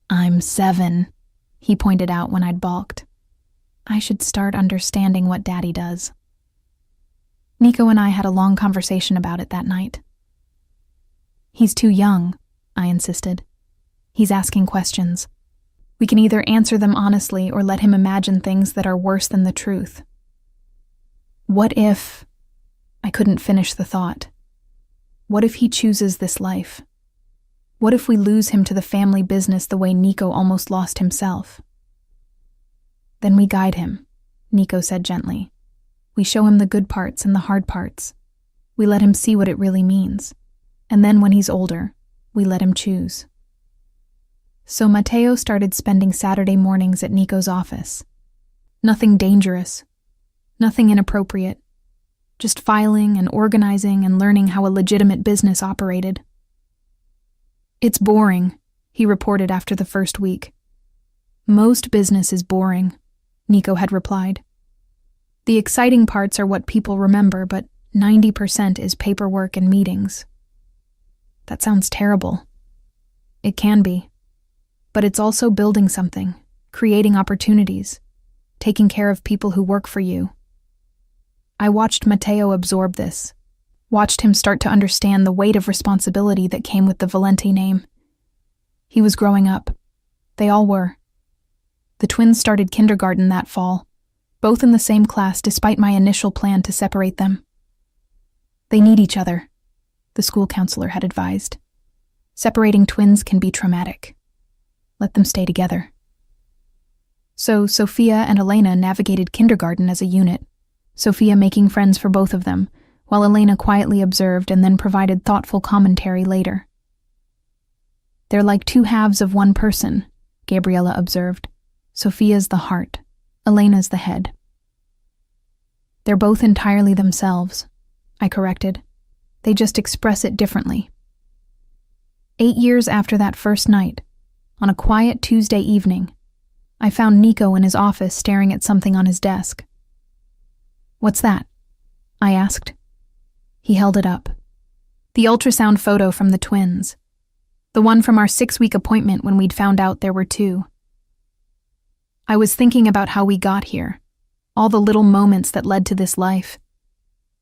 "I'm 7, he pointed out when I'd balked. I should start understanding what Daddy does. Nico and I had a long conversation about it that night. "He's too young," I insisted. "He's asking questions. We can either answer them honestly or let him imagine things that are worse than the truth." What if... I couldn't finish the thought. What if he chooses this life? What if we lose him to the family business the way Nico almost lost himself? "Then we guide him," Nico said gently. "We show him the good parts and the hard parts. We let him see what it really means. And then when he's older, we let him choose." So Mateo started spending Saturday mornings at Nico's office. Nothing dangerous. Nothing inappropriate. Just filing and organizing and learning how a legitimate business operated. "It's boring," he reported after the first week. "Most business is boring," Nico had replied. "The exciting parts are what people remember, but 90% is paperwork and meetings." That sounds terrible. It can be. But it's also building something, creating opportunities, taking care of people who work for you. I watched Mateo absorb this, watched him start to understand the weight of responsibility that came with the Valenti name. He was growing up. They all were. The twins started kindergarten that fall, both in the same class despite my initial plan to separate them. "They need each other," the school counselor had advised. "Separating twins can be traumatic. Let them stay together." So Sophia and Elena navigated kindergarten as a unit, Sophia making friends for both of them, while Elena quietly observed and then provided thoughtful commentary later. "They're like 2 halves of one person," Gabriella observed. "Sophia's the heart, Elena's the head." "They're both entirely themselves," I corrected. "They just express it differently." 8 years after that first night, on a quiet Tuesday evening, I found Nico in his office staring at something on his desk. "What's that?" I asked. He held it up. The ultrasound photo from the twins. The one from our 6-week appointment when we'd found out there were 2. I was thinking about how we got here, all the little moments that led to this life.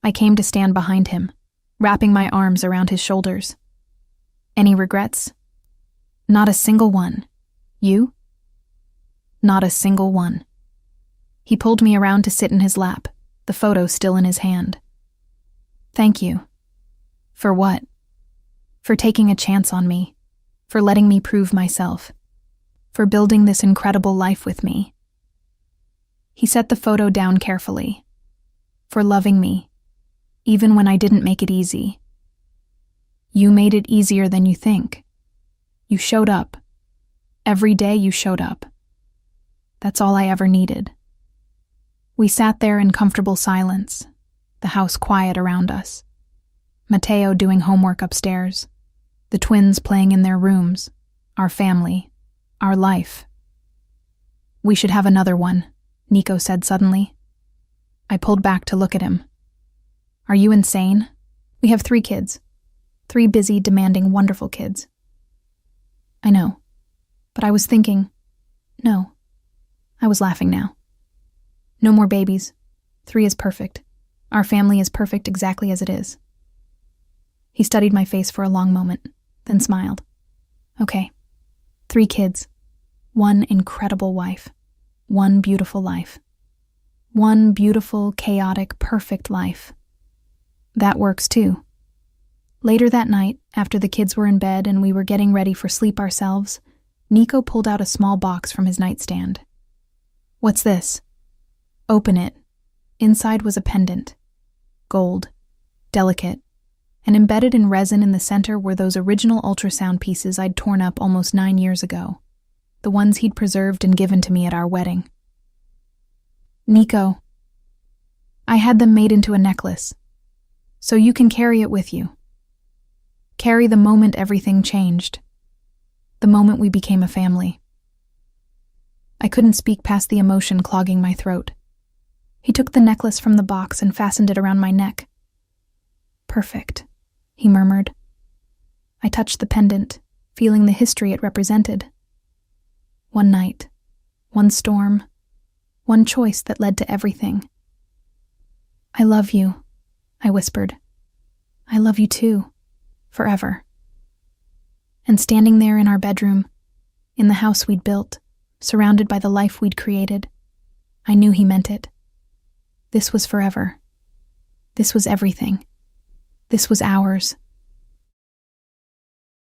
I came to stand behind him, wrapping my arms around his shoulders. "Any regrets?" "Not a single one. You?" "Not a single one." He pulled me around to sit in his lap, the photo still in his hand. "Thank you." "For what?" "For taking a chance on me, for letting me prove myself, for building this incredible life with me." He set the photo down carefully. "For loving me, even when I didn't make it easy." You made it easier than you think. You showed up. Every day you showed up. That's all I ever needed. We sat there in comfortable silence, the house quiet around us. Mateo doing homework upstairs, the twins playing in their rooms, our family, our life. We should have another one, Nico said suddenly. I pulled back to look at him. Are you insane? We have 3 kids. 3 busy, demanding, wonderful kids. I know, but I was thinking, no. I was laughing now. No more babies. 3 is perfect. Our family is perfect exactly as it is. He studied my face for a long moment, then smiled. Okay, 3 kids. 1 incredible wife. 1 beautiful life. 1 beautiful, chaotic, perfect life. That works too. Later that night, after the kids were in bed and we were getting ready for sleep ourselves, Nico pulled out a small box from his nightstand. What's this? Open it. Inside was a pendant. Gold. Delicate. And embedded in resin in the center were those original ultrasound pieces I'd torn up almost 9 years ago. The ones he'd preserved and given to me at our wedding. Nico, I had them made into a necklace, so you can carry it with you. Carry the moment everything changed, the moment we became a family. I couldn't speak past the emotion clogging my throat. He took the necklace from the box and fastened it around my neck. Perfect, he murmured. I touched the pendant, feeling the history it represented. One night, one storm, one choice that led to everything. I love you, I whispered. I love you too, forever. And standing there in our bedroom, in the house we'd built, surrounded by the life we'd created, I knew he meant it. This was forever. This was everything. This was ours.